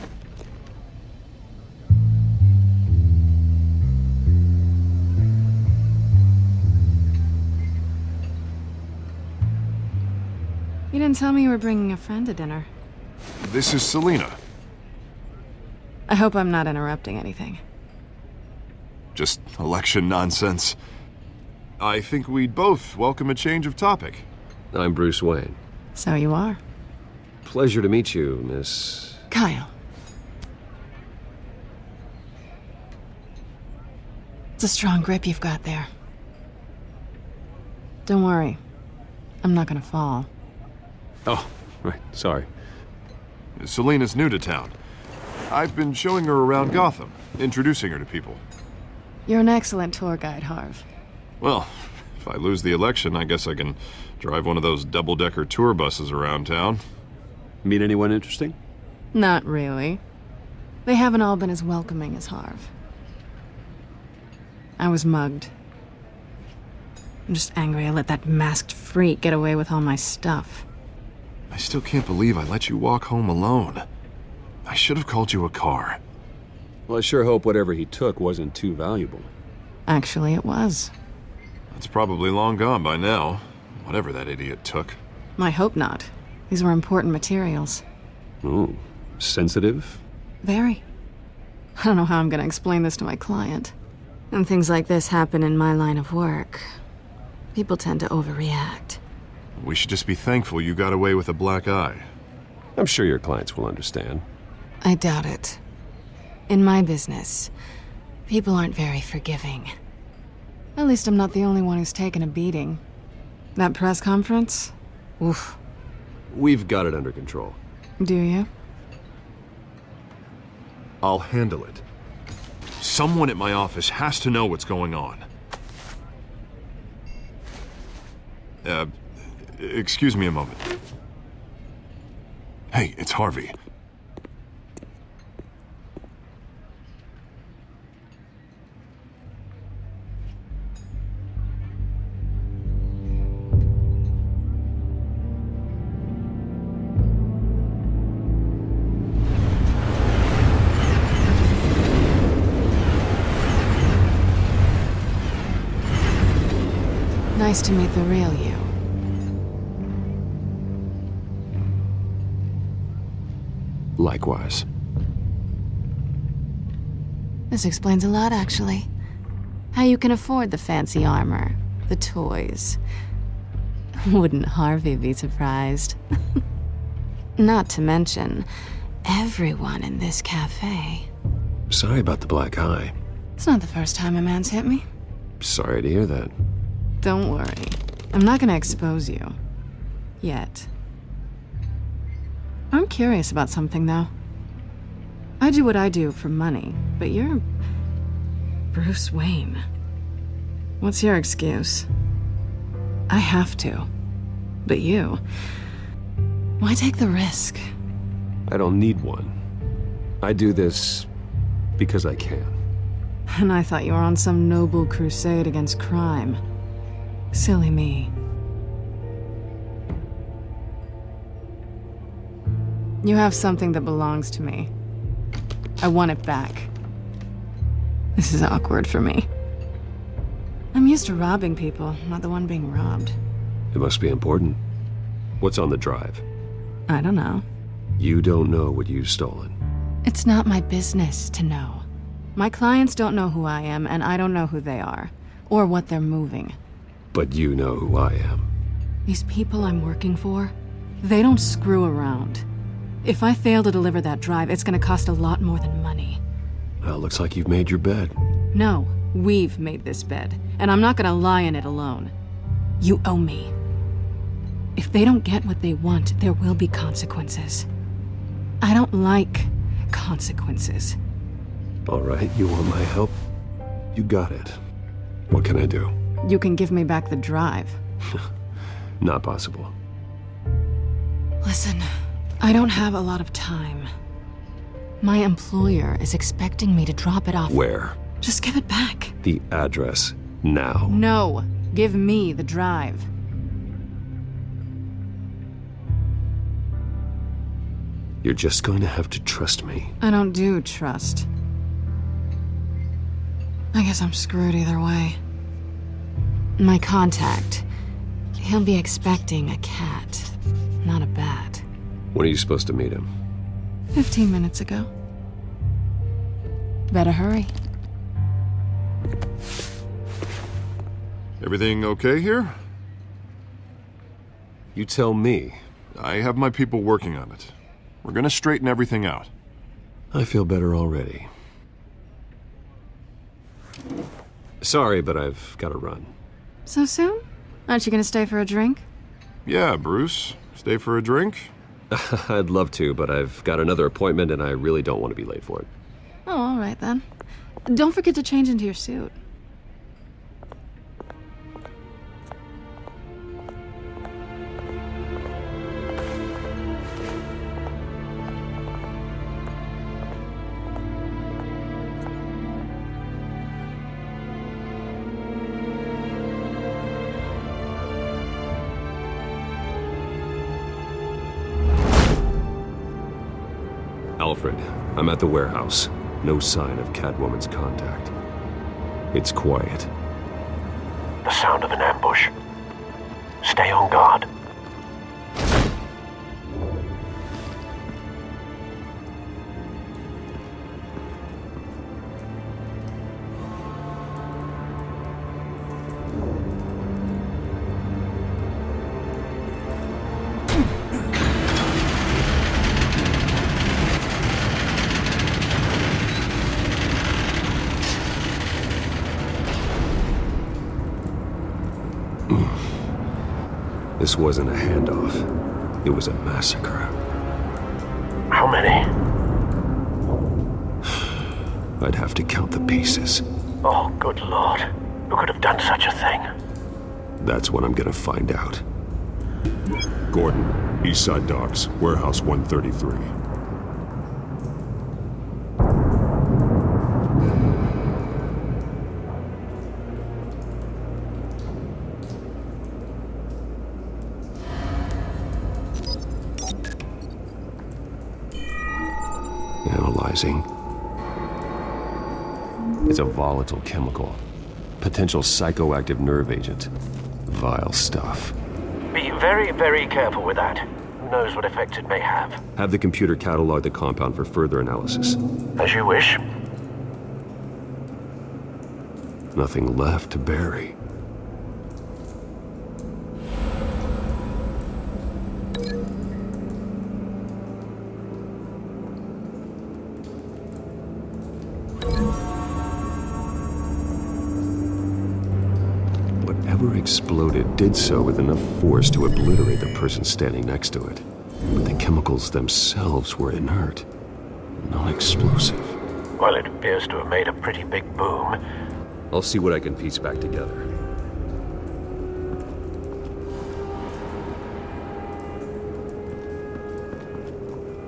You didn't tell me you were bringing a friend to dinner. This is Selina. I hope I'm not interrupting anything. Just election nonsense. I think we'd both welcome a change of topic. I'm Bruce Wayne. So you are. Pleasure to meet you, Miss... Kyle. It's a strong grip you've got there. Don't worry. I'm not gonna fall. Oh, right, sorry. Selina's new to town. I've been showing her around Gotham, introducing her to people. You're an excellent tour guide, Harv. Well, if I lose the election, I guess I can drive one of those double-decker tour buses around town. Meet anyone interesting? Not really. They haven't all been as welcoming as Harv. I was mugged. I'm just angry I let that masked freak get away with all my stuff. I still can't believe I let you walk home alone. I should have called you a car. Well, I sure hope whatever he took wasn't too valuable. Actually, it was. It's probably long gone by now, whatever that idiot took. I hope not. These were important materials. Ooh, sensitive? Very. I don't know how I'm gonna explain this to my client. And things like this happen in my line of work. People tend to overreact. We should just be thankful you got away with a black eye. I'm sure your clients will understand. I doubt it. In my business, people aren't very forgiving. At least I'm not the only one who's taken a beating. That press conference? Oof. We've got it under control. Do you? I'll handle it. Someone at my office has to know what's going on. Excuse me a moment. Hey, it's Harvey. Nice to meet the real you. Likewise. This explains a lot, actually. How you can afford the fancy armor, the toys. Wouldn't Harvey be surprised? Not to mention, everyone in this cafe. Sorry about the black eye. It's not the first time a man's hit me. Sorry to hear that. Don't worry. I'm not gonna expose you. Yet. I'm curious about something, though. I do what I do for money, but you're... Bruce Wayne. What's your excuse? I have to. But you... Why take the risk? I don't need one. I do this because I can. And I thought you were on some noble crusade against crime. Silly me. You have something that belongs to me. I want it back. This is awkward for me. I'm used to robbing people, not the one being robbed. It must be important. What's on the drive? I don't know. You don't know what you've stolen. It's not my business to know. My clients don't know who I am, and I don't know who they are, or what they're moving. But you know who I am. These people I'm working for, they don't screw around. If I fail to deliver that drive, it's gonna cost a lot more than money. Well, looks like you've made your bed. No, we've made this bed, and I'm not gonna lie in it alone. You owe me. If they don't get what they want, there will be consequences. I don't like consequences. All right, you want my help? You got it. What can I do? You can give me back the drive. Not possible. Listen, I don't have a lot of time. My employer is expecting me to drop it off. Where? Just give it back. The address, now. No, give me the drive. You're just going to have to trust me. I don't do trust. I guess I'm screwed either way. My contact, he'll be expecting a cat, not a bat. When are you supposed to meet him? 15 minutes ago. Better hurry. Everything okay here? You tell me. I have my people working on it. We're gonna straighten everything out. I feel better already. Sorry, but I've got to run. So soon? Aren't you gonna stay for a drink? Yeah, Bruce. Stay for a drink? I'd love to, but I've got another appointment and I really don't want to be late for it. Oh, all right then. Don't forget to change into your suit. Alfred, I'm at the warehouse. No sign of Catwoman's contact. It's quiet. The sound of an ambush. Stay on guard. This wasn't a handoff. It was a massacre. How many? I'd have to count the pieces. Oh, good Lord. Who could have done such a thing? That's what I'm gonna find out. Gordon, Eastside Docks, Warehouse 133. Analyzing. It's a volatile chemical. Potential psychoactive nerve agent. Vile stuff. Be very, very careful with that. Who knows what effects it may have. Have the computer catalog the compound for further analysis. As you wish. Nothing left to bury. Whatever exploded did so with enough force to obliterate the person standing next to it. But the chemicals themselves were inert, non-explosive. Well, it appears to have made a pretty big boom. I'll see what I can piece back together.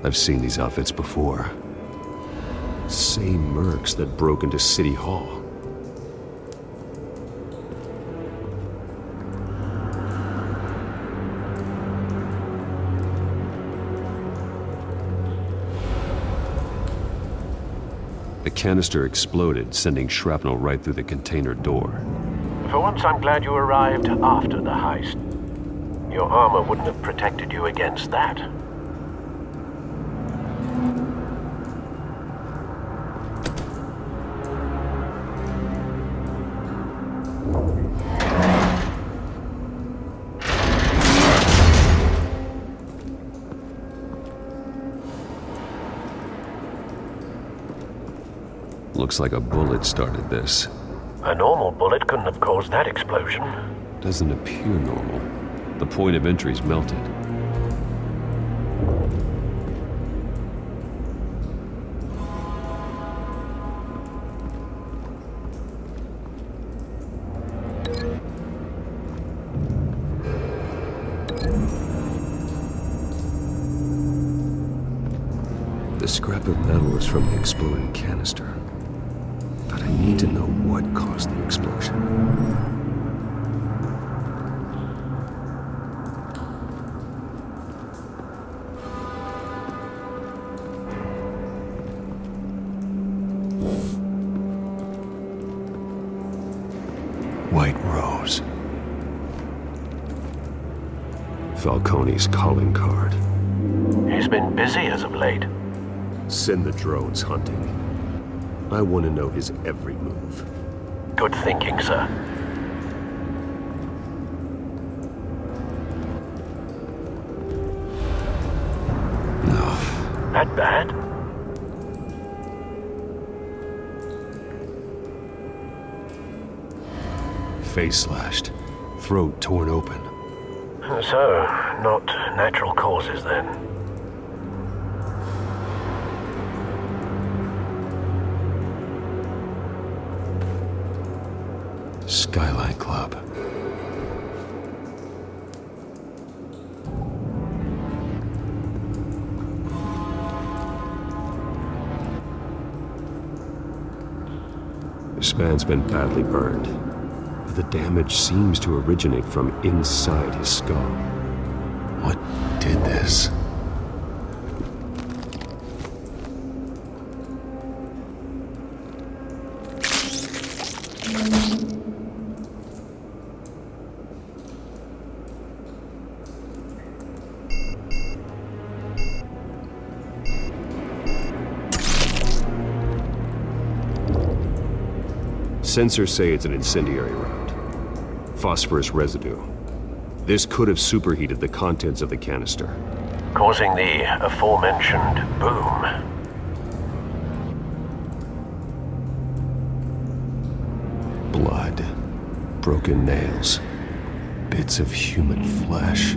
I've seen these outfits before. Same mercs that broke into City Hall. The canister exploded, sending shrapnel right through the container door. For once, I'm glad you arrived after the heist. Your armor wouldn't have protected you against that. Looks like a bullet started this. A normal bullet couldn't have caused that explosion. Doesn't appear normal. The point of entry's melted. The scrap of metal is from the exploding canister. But I need to know what caused the explosion. White Rose. Falcone's calling card. He's been busy as of late. Send the drones hunting. I want to know his every move. Good thinking, sir. No. That bad? Face slashed. Throat torn open. So, not natural causes then. Skyline Club. This man's been badly burned, but the damage seems to originate from inside his skull. What did this? Sensors say it's an incendiary round. Phosphorus residue. This could have superheated the contents of the canister, causing the aforementioned boom. Blood. Broken nails. Bits of human flesh.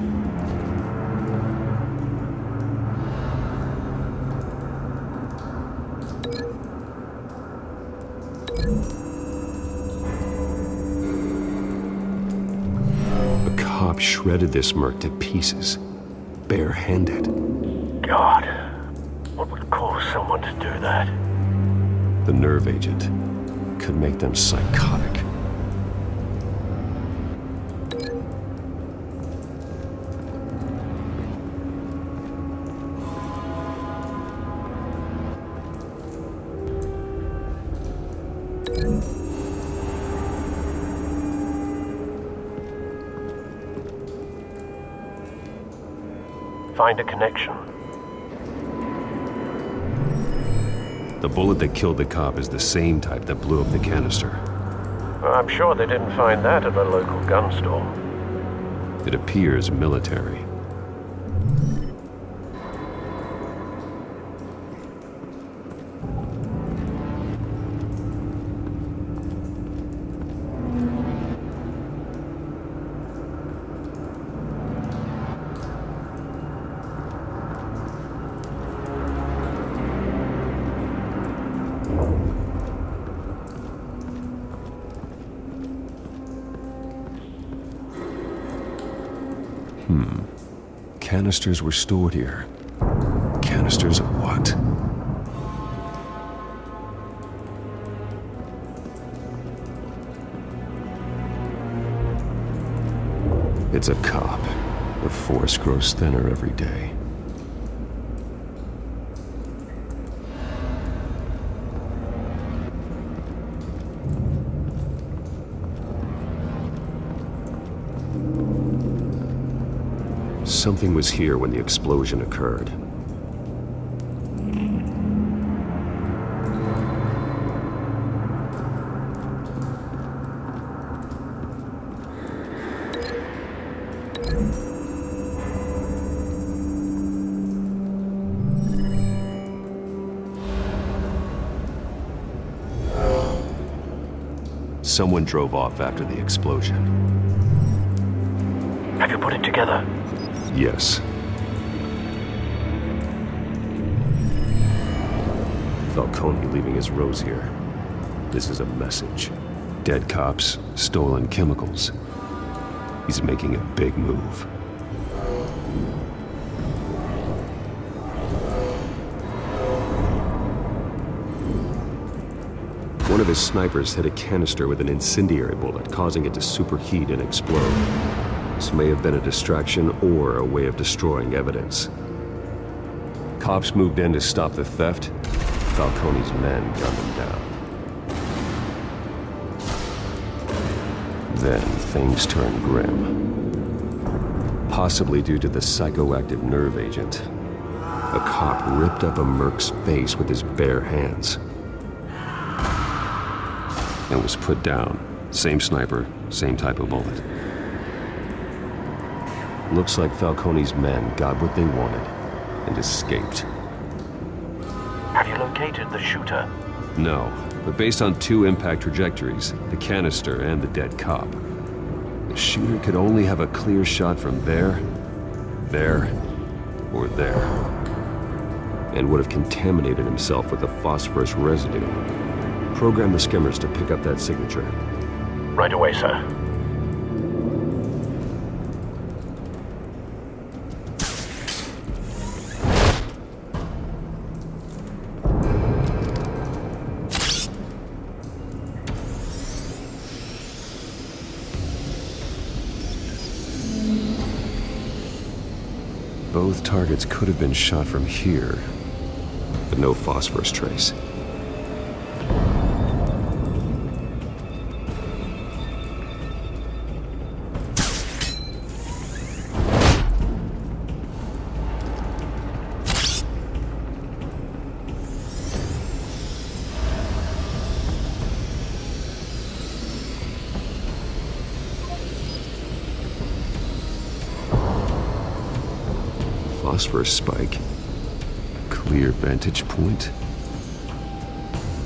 Shredded this merc to pieces, barehanded. God, what would cause someone to do that? The nerve agent could make them psychotic. Find a connection. The bullet that killed the cop is the same type that blew up the canister. I'm sure they didn't find that at a local gun store. It appears military. Canisters were stored here. Canisters of what? It's a cop. The force grows thinner every day. Something was here when the explosion occurred. Someone drove off after the explosion. Have you put it together? Yes. Falcone leaving his rose here. This is a message. Dead cops, stolen chemicals. He's making a big move. One of his snipers hit a canister with an incendiary bullet, causing it to superheat and explode. This may have been a distraction or a way of destroying evidence. Cops moved in to stop the theft. Falcone's men gunned him down. Then things turned grim. Possibly due to the psychoactive nerve agent. A cop ripped up a merc's face with his bare hands. And was put down. Same sniper, same type of bullet. Looks like Falcone's men got what they wanted and escaped. Have you located the shooter? No, but based on 2 impact trajectories, the canister and the dead cop, the shooter could only have a clear shot from there, or there, and would have contaminated himself with the phosphorus residue. Program the skimmers to pick up that signature. Right away, sir. Both targets could have been shot from here, but no phosphorus trace. Phosphorus spike. Clear vantage point.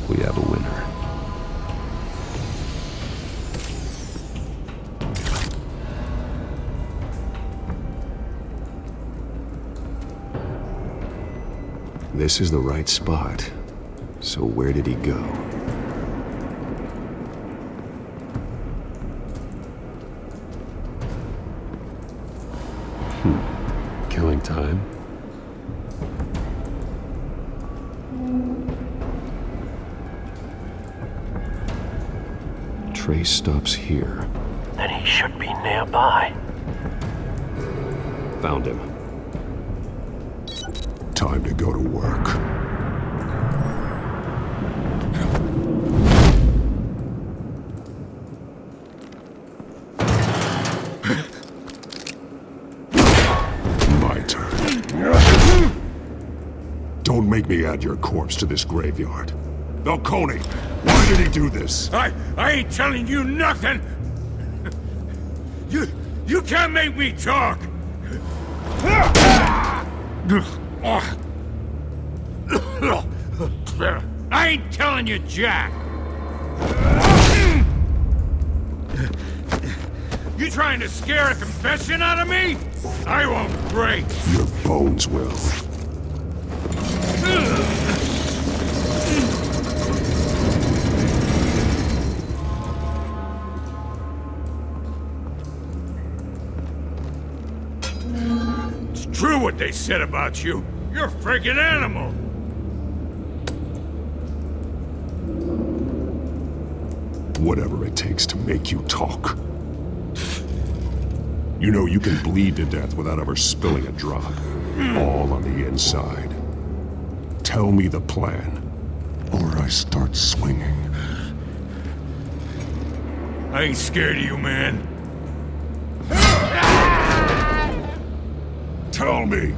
We have a winner. This is the right spot. So where did he go? Killing time. Trace stops here. Then he should be nearby. Found him. Time to go to work. My turn. Don't make me add your corpse to this graveyard. Falcone, why did he do this? I ain't telling you nothing! You can't make me talk! I ain't telling you jack! You trying to scare a confession out of me? I won't break! Your bones will. It's true what they said about you. You're a friggin' animal! Whatever it takes to make you talk. You know you can bleed to death without ever spilling a drop. All on the inside. Tell me the plan, or I start swinging. I ain't scared of you, man. Tell me!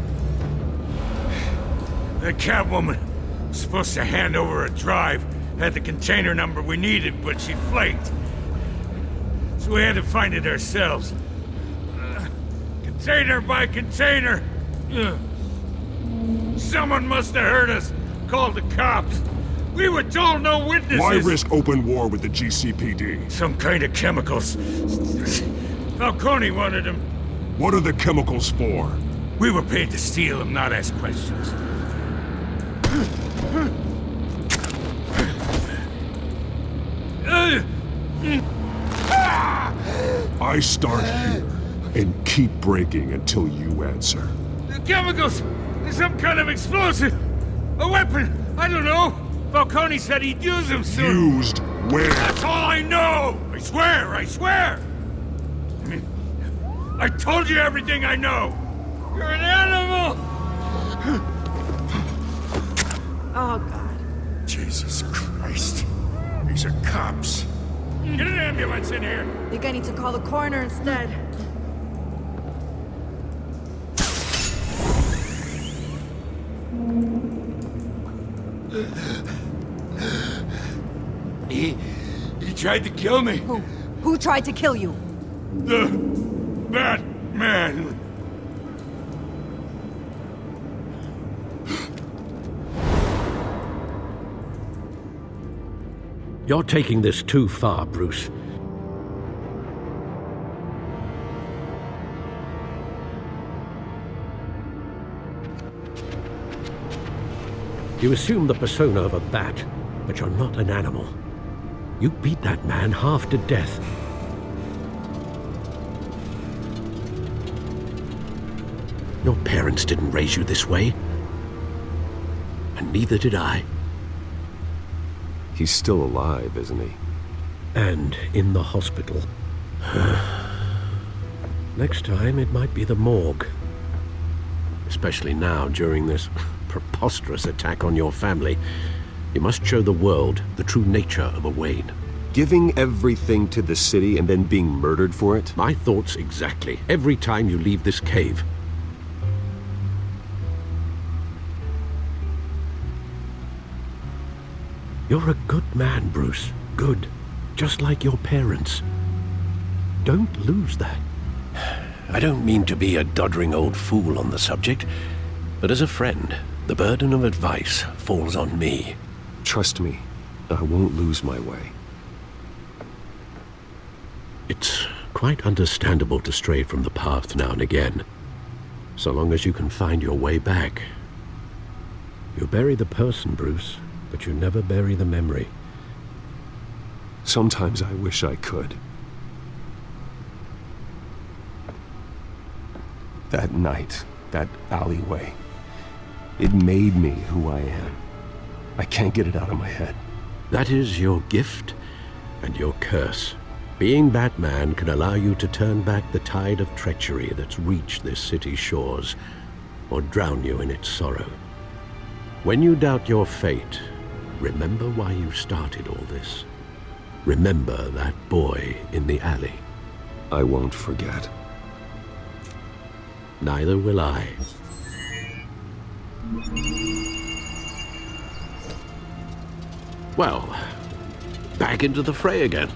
The Catwoman was supposed to hand over a drive. Had the container number we needed, but she flaked. So we had to find it ourselves. Container by container. Someone must have heard us. Called the cops. We were told no witnesses. Why risk open war with the GCPD? Some kind of chemicals. Falcone wanted them. What are the chemicals for? We were paid to steal them, not ask questions. I start here and keep breaking until you answer. The chemicals! There's some kind of explosive! A weapon! I don't know! Falcone said he'd use them soon! Used where? That's all I know! I swear! I swear! I told you everything I know! You're an animal! Oh, God. Jesus Christ. These are cops. Get an ambulance in here! I think I need to call the coroner instead. He tried to kill me. Who tried to kill you? The Batman. You're taking this too far, Bruce. You assume the persona of a bat, but you're not an animal. You beat that man half to death. Your parents didn't raise you this way. And neither did I. He's still alive, isn't he? And in the hospital. Next time, it might be the morgue. Especially now, during this preposterous attack on your family. You must show the world the true nature of a Wayne. Giving everything to the city and then being murdered for it? My thoughts exactly. Every time you leave this cave. You're a good man, Bruce. Good. Just like your parents. Don't lose that. I don't mean to be a doddering old fool on the subject, but as a friend, the burden of advice falls on me. Trust me, I won't lose my way. It's quite understandable to stray from the path now and again, so long as you can find your way back. You bury the person, Bruce, but you never bury the memory. Sometimes I wish I could. That night, that alleyway, it made me who I am. I can't get it out of my head. That is your gift and your curse. Being Batman can allow you to turn back the tide of treachery that's reached this city's shores, or drown you in its sorrow. When you doubt your fate, remember why you started all this. Remember that boy in the alley. I won't forget. Neither will I. Well, back into the fray again.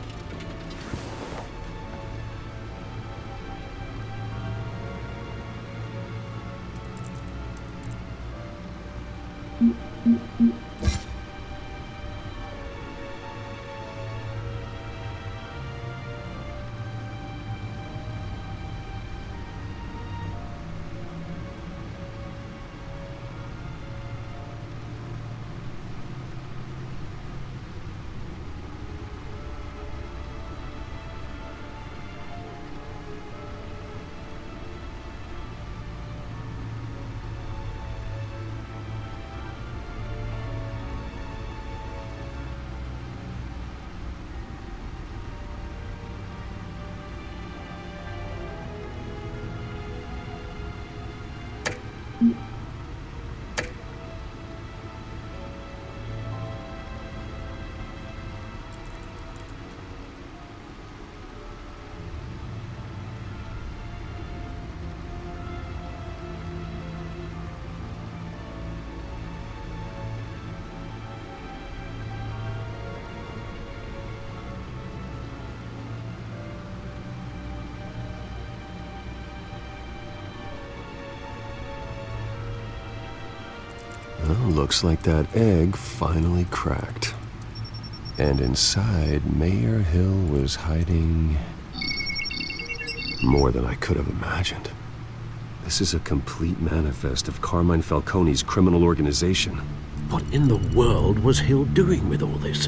Well, looks like that egg finally cracked. And inside, Mayor Hill was hiding... More than I could have imagined. This is a complete manifest of Carmine Falcone's criminal organization. What in the world was Hill doing with all this?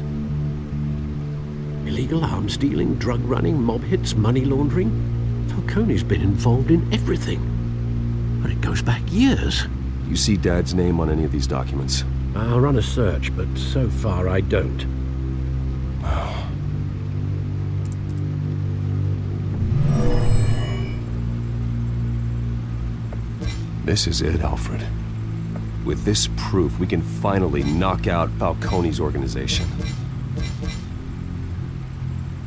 Illegal arms dealing, drug running, mob hits, money laundering? Falcone's been involved in everything. And it goes back years. You see Dad's name on any of these documents? I'll run a search, but so far I don't. This is it, Alfred. With this proof, we can finally knock out Falcone's organization.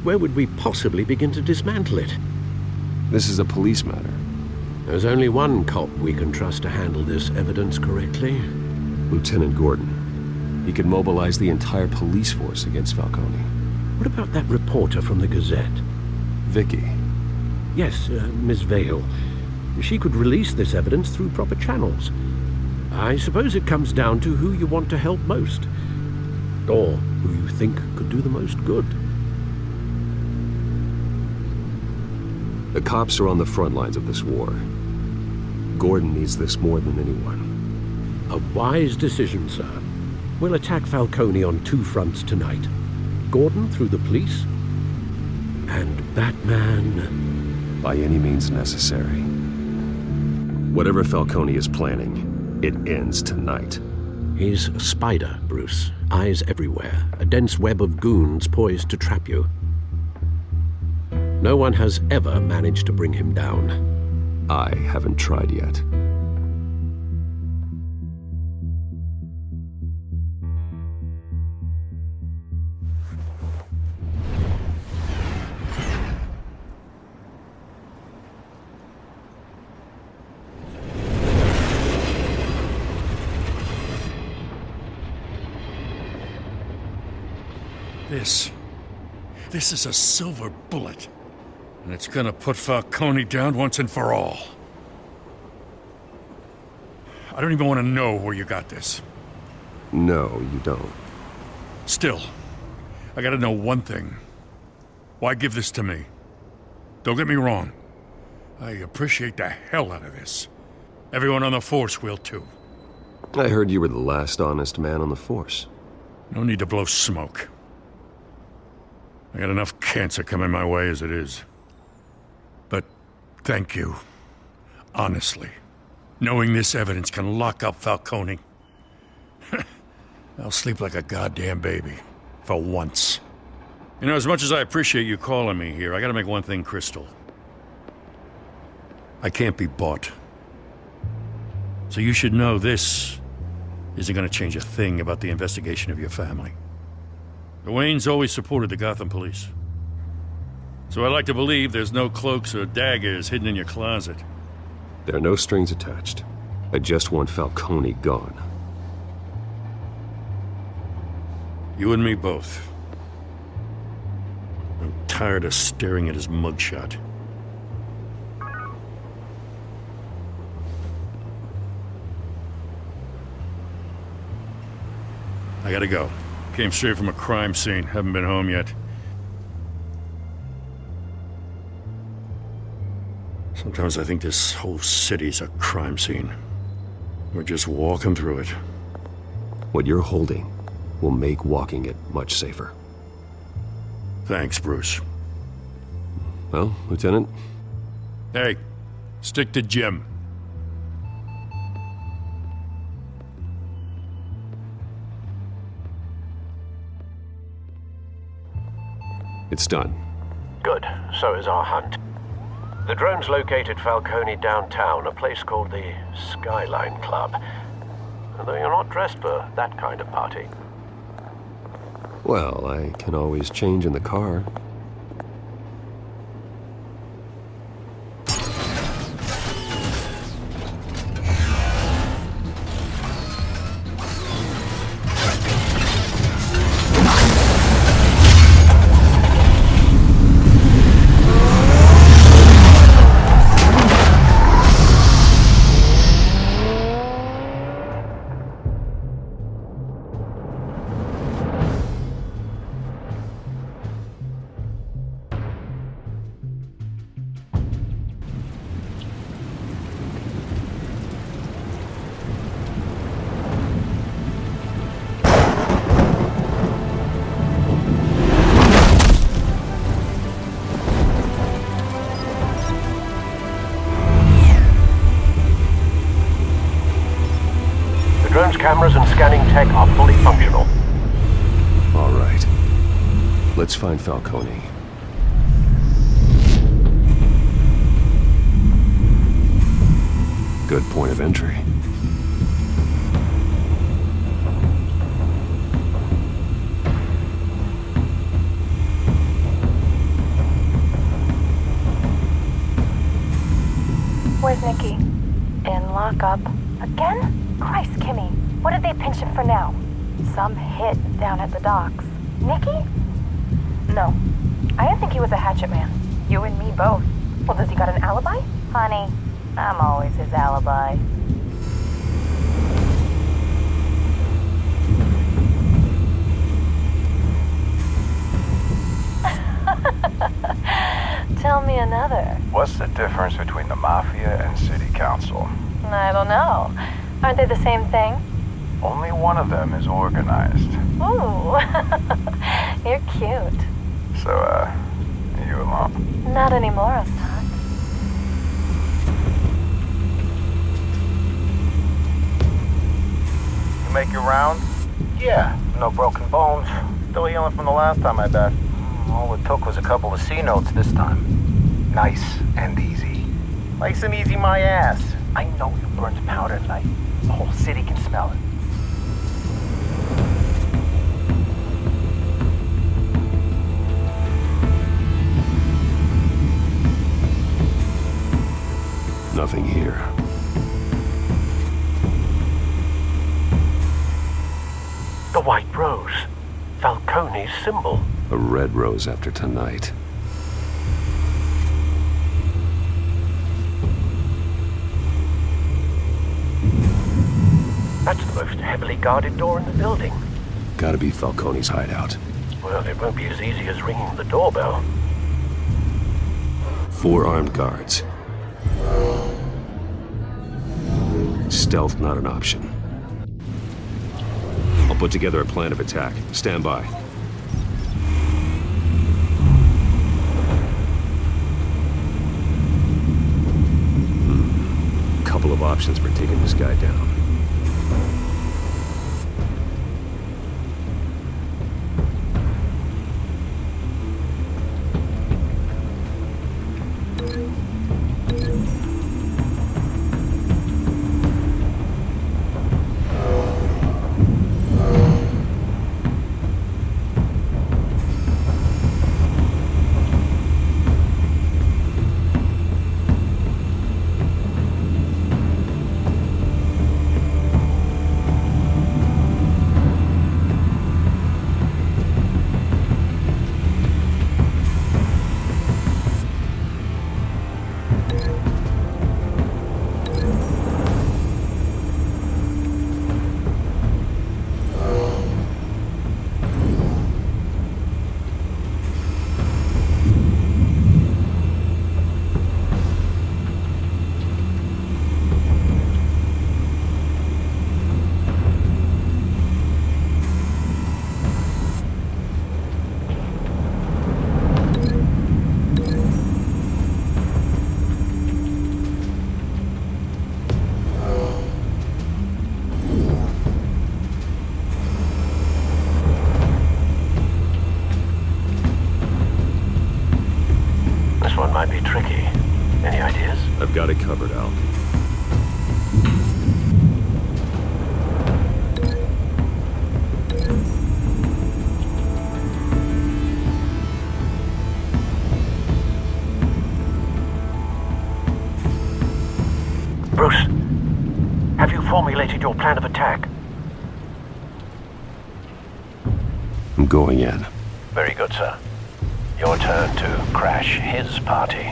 Where would we possibly begin to dismantle it? This is a police matter. There's only one cop we can trust to handle this evidence correctly. Lieutenant Gordon. He could mobilize the entire police force against Falcone. What about that reporter from the Gazette? Vicky. Yes, Miss Vale. She could release this evidence through proper channels. I suppose it comes down to who you want to help most. Or who you think could do the most good. The cops are on the front lines of this war. Gordon needs this more than anyone. A wise decision, sir. We'll attack Falcone on two fronts tonight. Gordon through the police, and Batman... by any means necessary. Whatever Falcone is planning, it ends tonight. He's a spider, Bruce. Eyes everywhere. A dense web of goons poised to trap you. No one has ever managed to bring him down. I haven't tried yet. This is a silver bullet. And it's gonna put Falcone down once and for all. I don't even want to know where you got this. No, you don't. Still, I gotta know one thing. Why give this to me? Don't get me wrong. I appreciate the hell out of this. Everyone on the Force will too. I heard you were the last honest man on the Force. No need to blow smoke. I got enough cancer coming my way as it is. But thank you. Honestly. Knowing this evidence can lock up Falcone. I'll sleep like a goddamn baby. For once. You know, as much as I appreciate you calling me here, I gotta make one thing crystal. I can't be bought. So you should know this isn't gonna change a thing about the investigation of your family. The Waynes always supported the Gotham police. So I like to believe there's no cloaks or daggers hidden in your closet. There are no strings attached. I just want Falcone gone. You and me both. I'm tired of staring at his mugshot. I gotta go. Came straight from a crime scene. Haven't been home yet. Sometimes I think this whole city's a crime scene. We're just walking through it. What you're holding will make walking it much safer. Thanks, Bruce. Well, Lieutenant? Hey, stick to Jim. It's done. Good. So is our hunt. The drones located Falcone downtown, a place called the Skyline Club. Although you're not dressed for that kind of party. Well, I can always change in the car. Let's find Falcone. Good point of entry. Where's Nikki? In lockup. Again? Christ, Kimmy. What did they pinch him for now? Some hit down at the docks. Nikki? No. I didn't think he was a hatchet man. You and me both. Well, does he got an alibi? Honey, I'm always his alibi. Tell me another. What's the difference between the Mafia and City Council? I don't know. Aren't they the same thing? Only one of them is organized. Ooh, you're cute. So, you alone? Not anymore, I'm not. You make your round? Yeah, no broken bones. Still healing from the last time, I bet. All it took was a couple of C notes this time. Nice and easy. Nice and easy, my ass. I know you burned powder tonight. The whole city can smell it. Nothing here. The White Rose. Falcone's symbol. A red rose after tonight. That's the most heavily guarded door in the building. Gotta be Falcone's hideout. Well, it won't be as easy as ringing the doorbell. 4 armed guards. Stealth not an option. I'll put together a plan of attack. Stand by. Couple of options for taking this guy down. Might be tricky. Any ideas? I've got it covered, Al. Bruce, have you formulated your plan of attack? I'm going in. Very good, sir. Your turn to crash his party.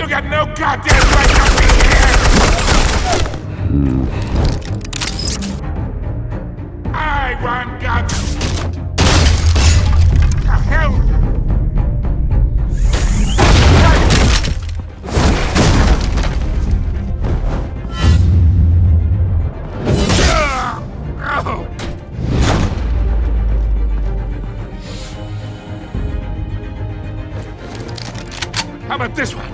You got no goddamn right to be here! I want Gotham! The hell? How about this one?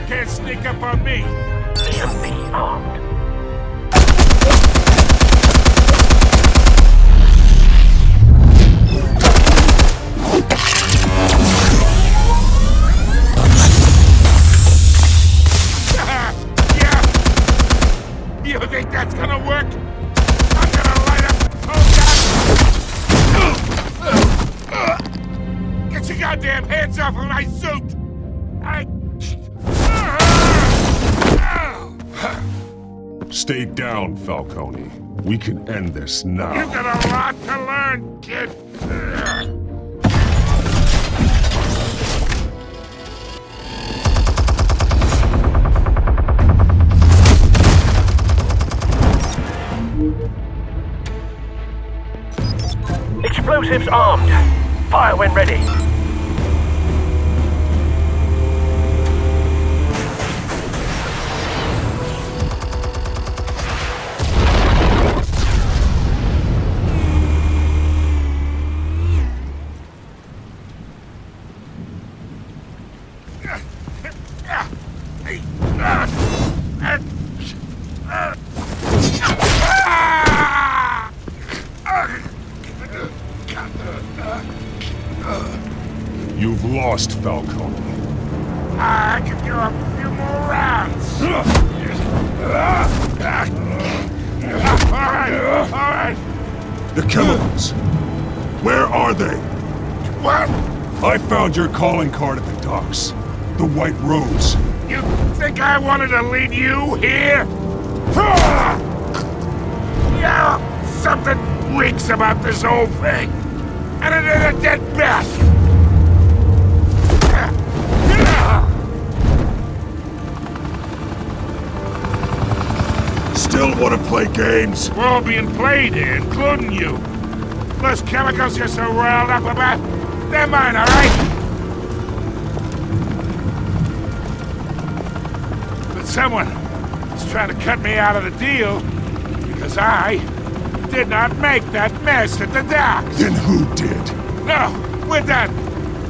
Can't sneak up on me. EMP armed. Yeah! You think that's gonna work? I'm gonna light up the whole Get your goddamn hands off of my suit! Stay down, Falcone. We can end this now. You got a lot to learn, kid. Explosives armed. Fire when ready. You've lost, Falcone. I could go up a few more rounds. All right. The chemicals. Where are they? What? I found your calling card at the docks. The White Rose. You think I wanted to lead you here? Yeah, something reeks about this whole thing. And it is a dead best. Still want to play games? We're all being played here, including you. Those chemicals you're so riled up about, they're mine, all right? But someone is trying to cut me out of the deal because I did not make that mess at the docks. Then who did? No, we're done.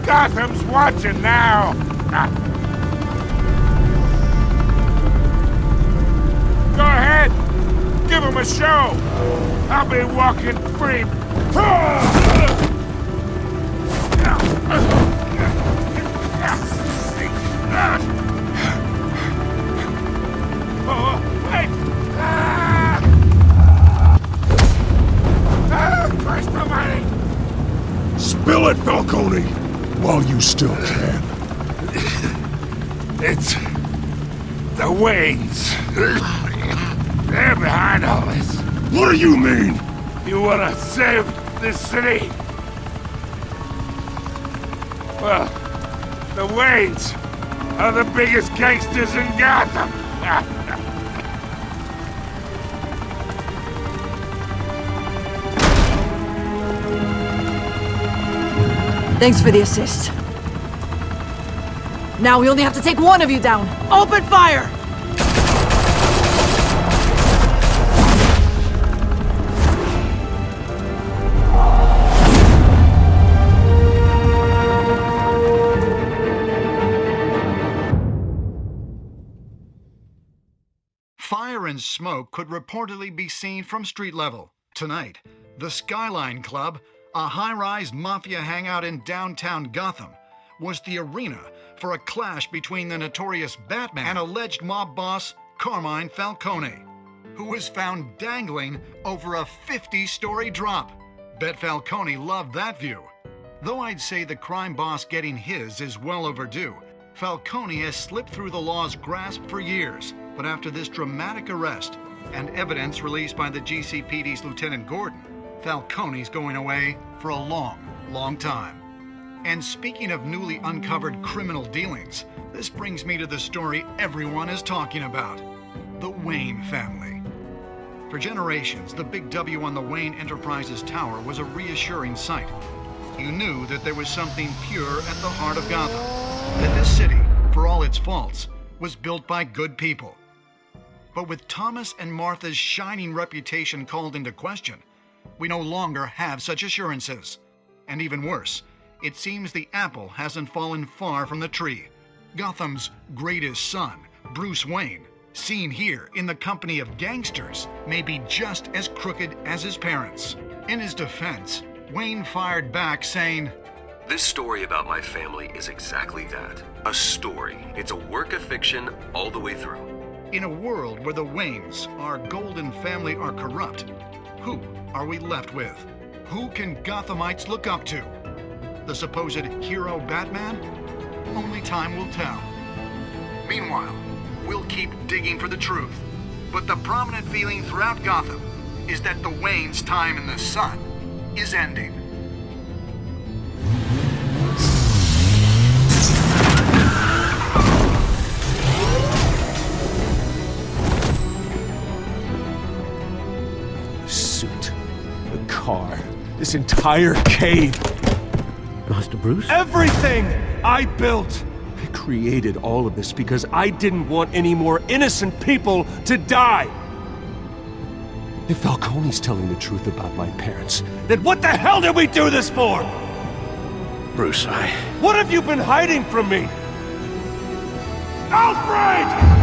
Gotham's watching now. Go ahead. Give him a show. I'll be walking free. Oh, wait. Christ almighty. Spill it, Falcone, while you still can. It's the Waynes. They're behind all this. What do you mean? You wanna save this city? Well, the Waynes are the biggest gangsters in Gotham. Thanks for the assist. Now we only have to take one of you down. Open fire! Fire and smoke could reportedly be seen from street level. Tonight, the Skyline Club, a high-rise mafia hangout in downtown Gotham, was the arena for a clash between the notorious Batman and alleged mob boss Carmine Falcone, who was found dangling over a 50-story drop. Bet Falcone loved that view. Though I'd say the crime boss getting his is well overdue, Falcone has slipped through the law's grasp for years. But after this dramatic arrest and evidence released by the GCPD's Lieutenant Gordon, Falcone's going away for a long, long time. And speaking of newly uncovered criminal dealings, this brings me to the story everyone is talking about: the Wayne family. For generations, the big W on the Wayne Enterprises tower was a reassuring sight. You knew that there was something pure at the heart of Gotham, that this city, for all its faults, was built by good people. But with Thomas and Martha's shining reputation called into question, we no longer have such assurances. And even worse, it seems the apple hasn't fallen far from the tree. Gotham's greatest son, Bruce Wayne, seen here in the company of gangsters, may be just as crooked as his parents. In his defense, Wayne fired back saying, "This story about my family is exactly that. A story. It's a work of fiction all the way through." In a world where the Waynes, our golden family, are corrupt, who are we left with? Who can Gothamites look up to? The supposed hero Batman? Only time will tell. Meanwhile, we'll keep digging for the truth. But the prominent feeling throughout Gotham is that the Waynes' time in the sun is ending. The suit, the car, this entire cave. Master Bruce? Everything I built! I created all of this because I didn't want any more innocent people to die! If Falcone's telling the truth about my parents, then what the hell did we do this for? Bruce, What have you been hiding from me? Alfred!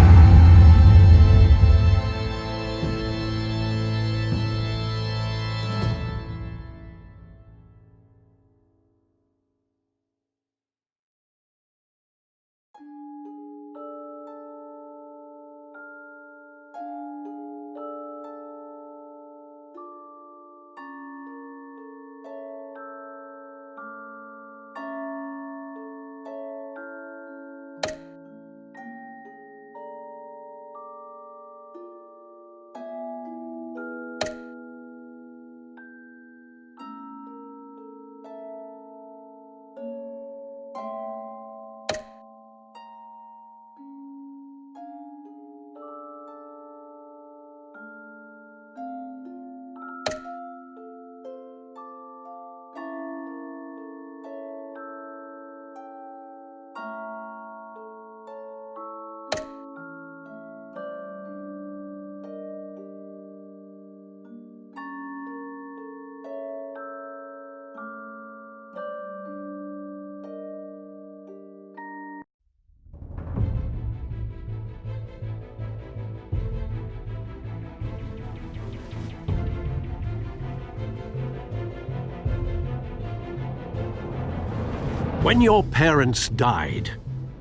When your parents died,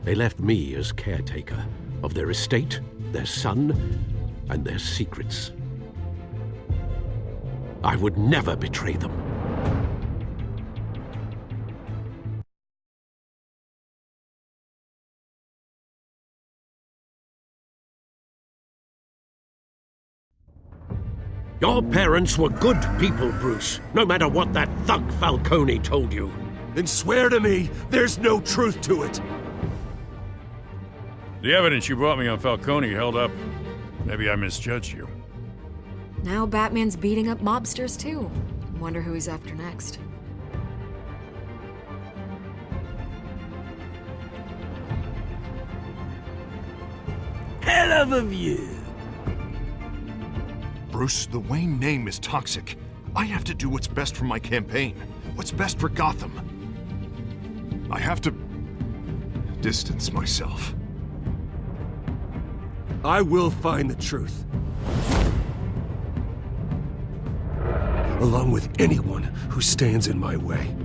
they left me as caretaker of their estate, their son, and their secrets. I would never betray them. Your parents were good people, Bruce, no matter what that thug Falcone told you. Then swear to me there's no truth to it. The evidence you brought me on Falcone held up. Maybe I misjudged you. Now Batman's beating up mobsters too. Wonder who he's after next. Hell of a view. Bruce, the Wayne name is toxic. I have to do what's best for my campaign. What's best for Gotham. I have to distance myself. I will find the truth. Along with anyone who stands in my way.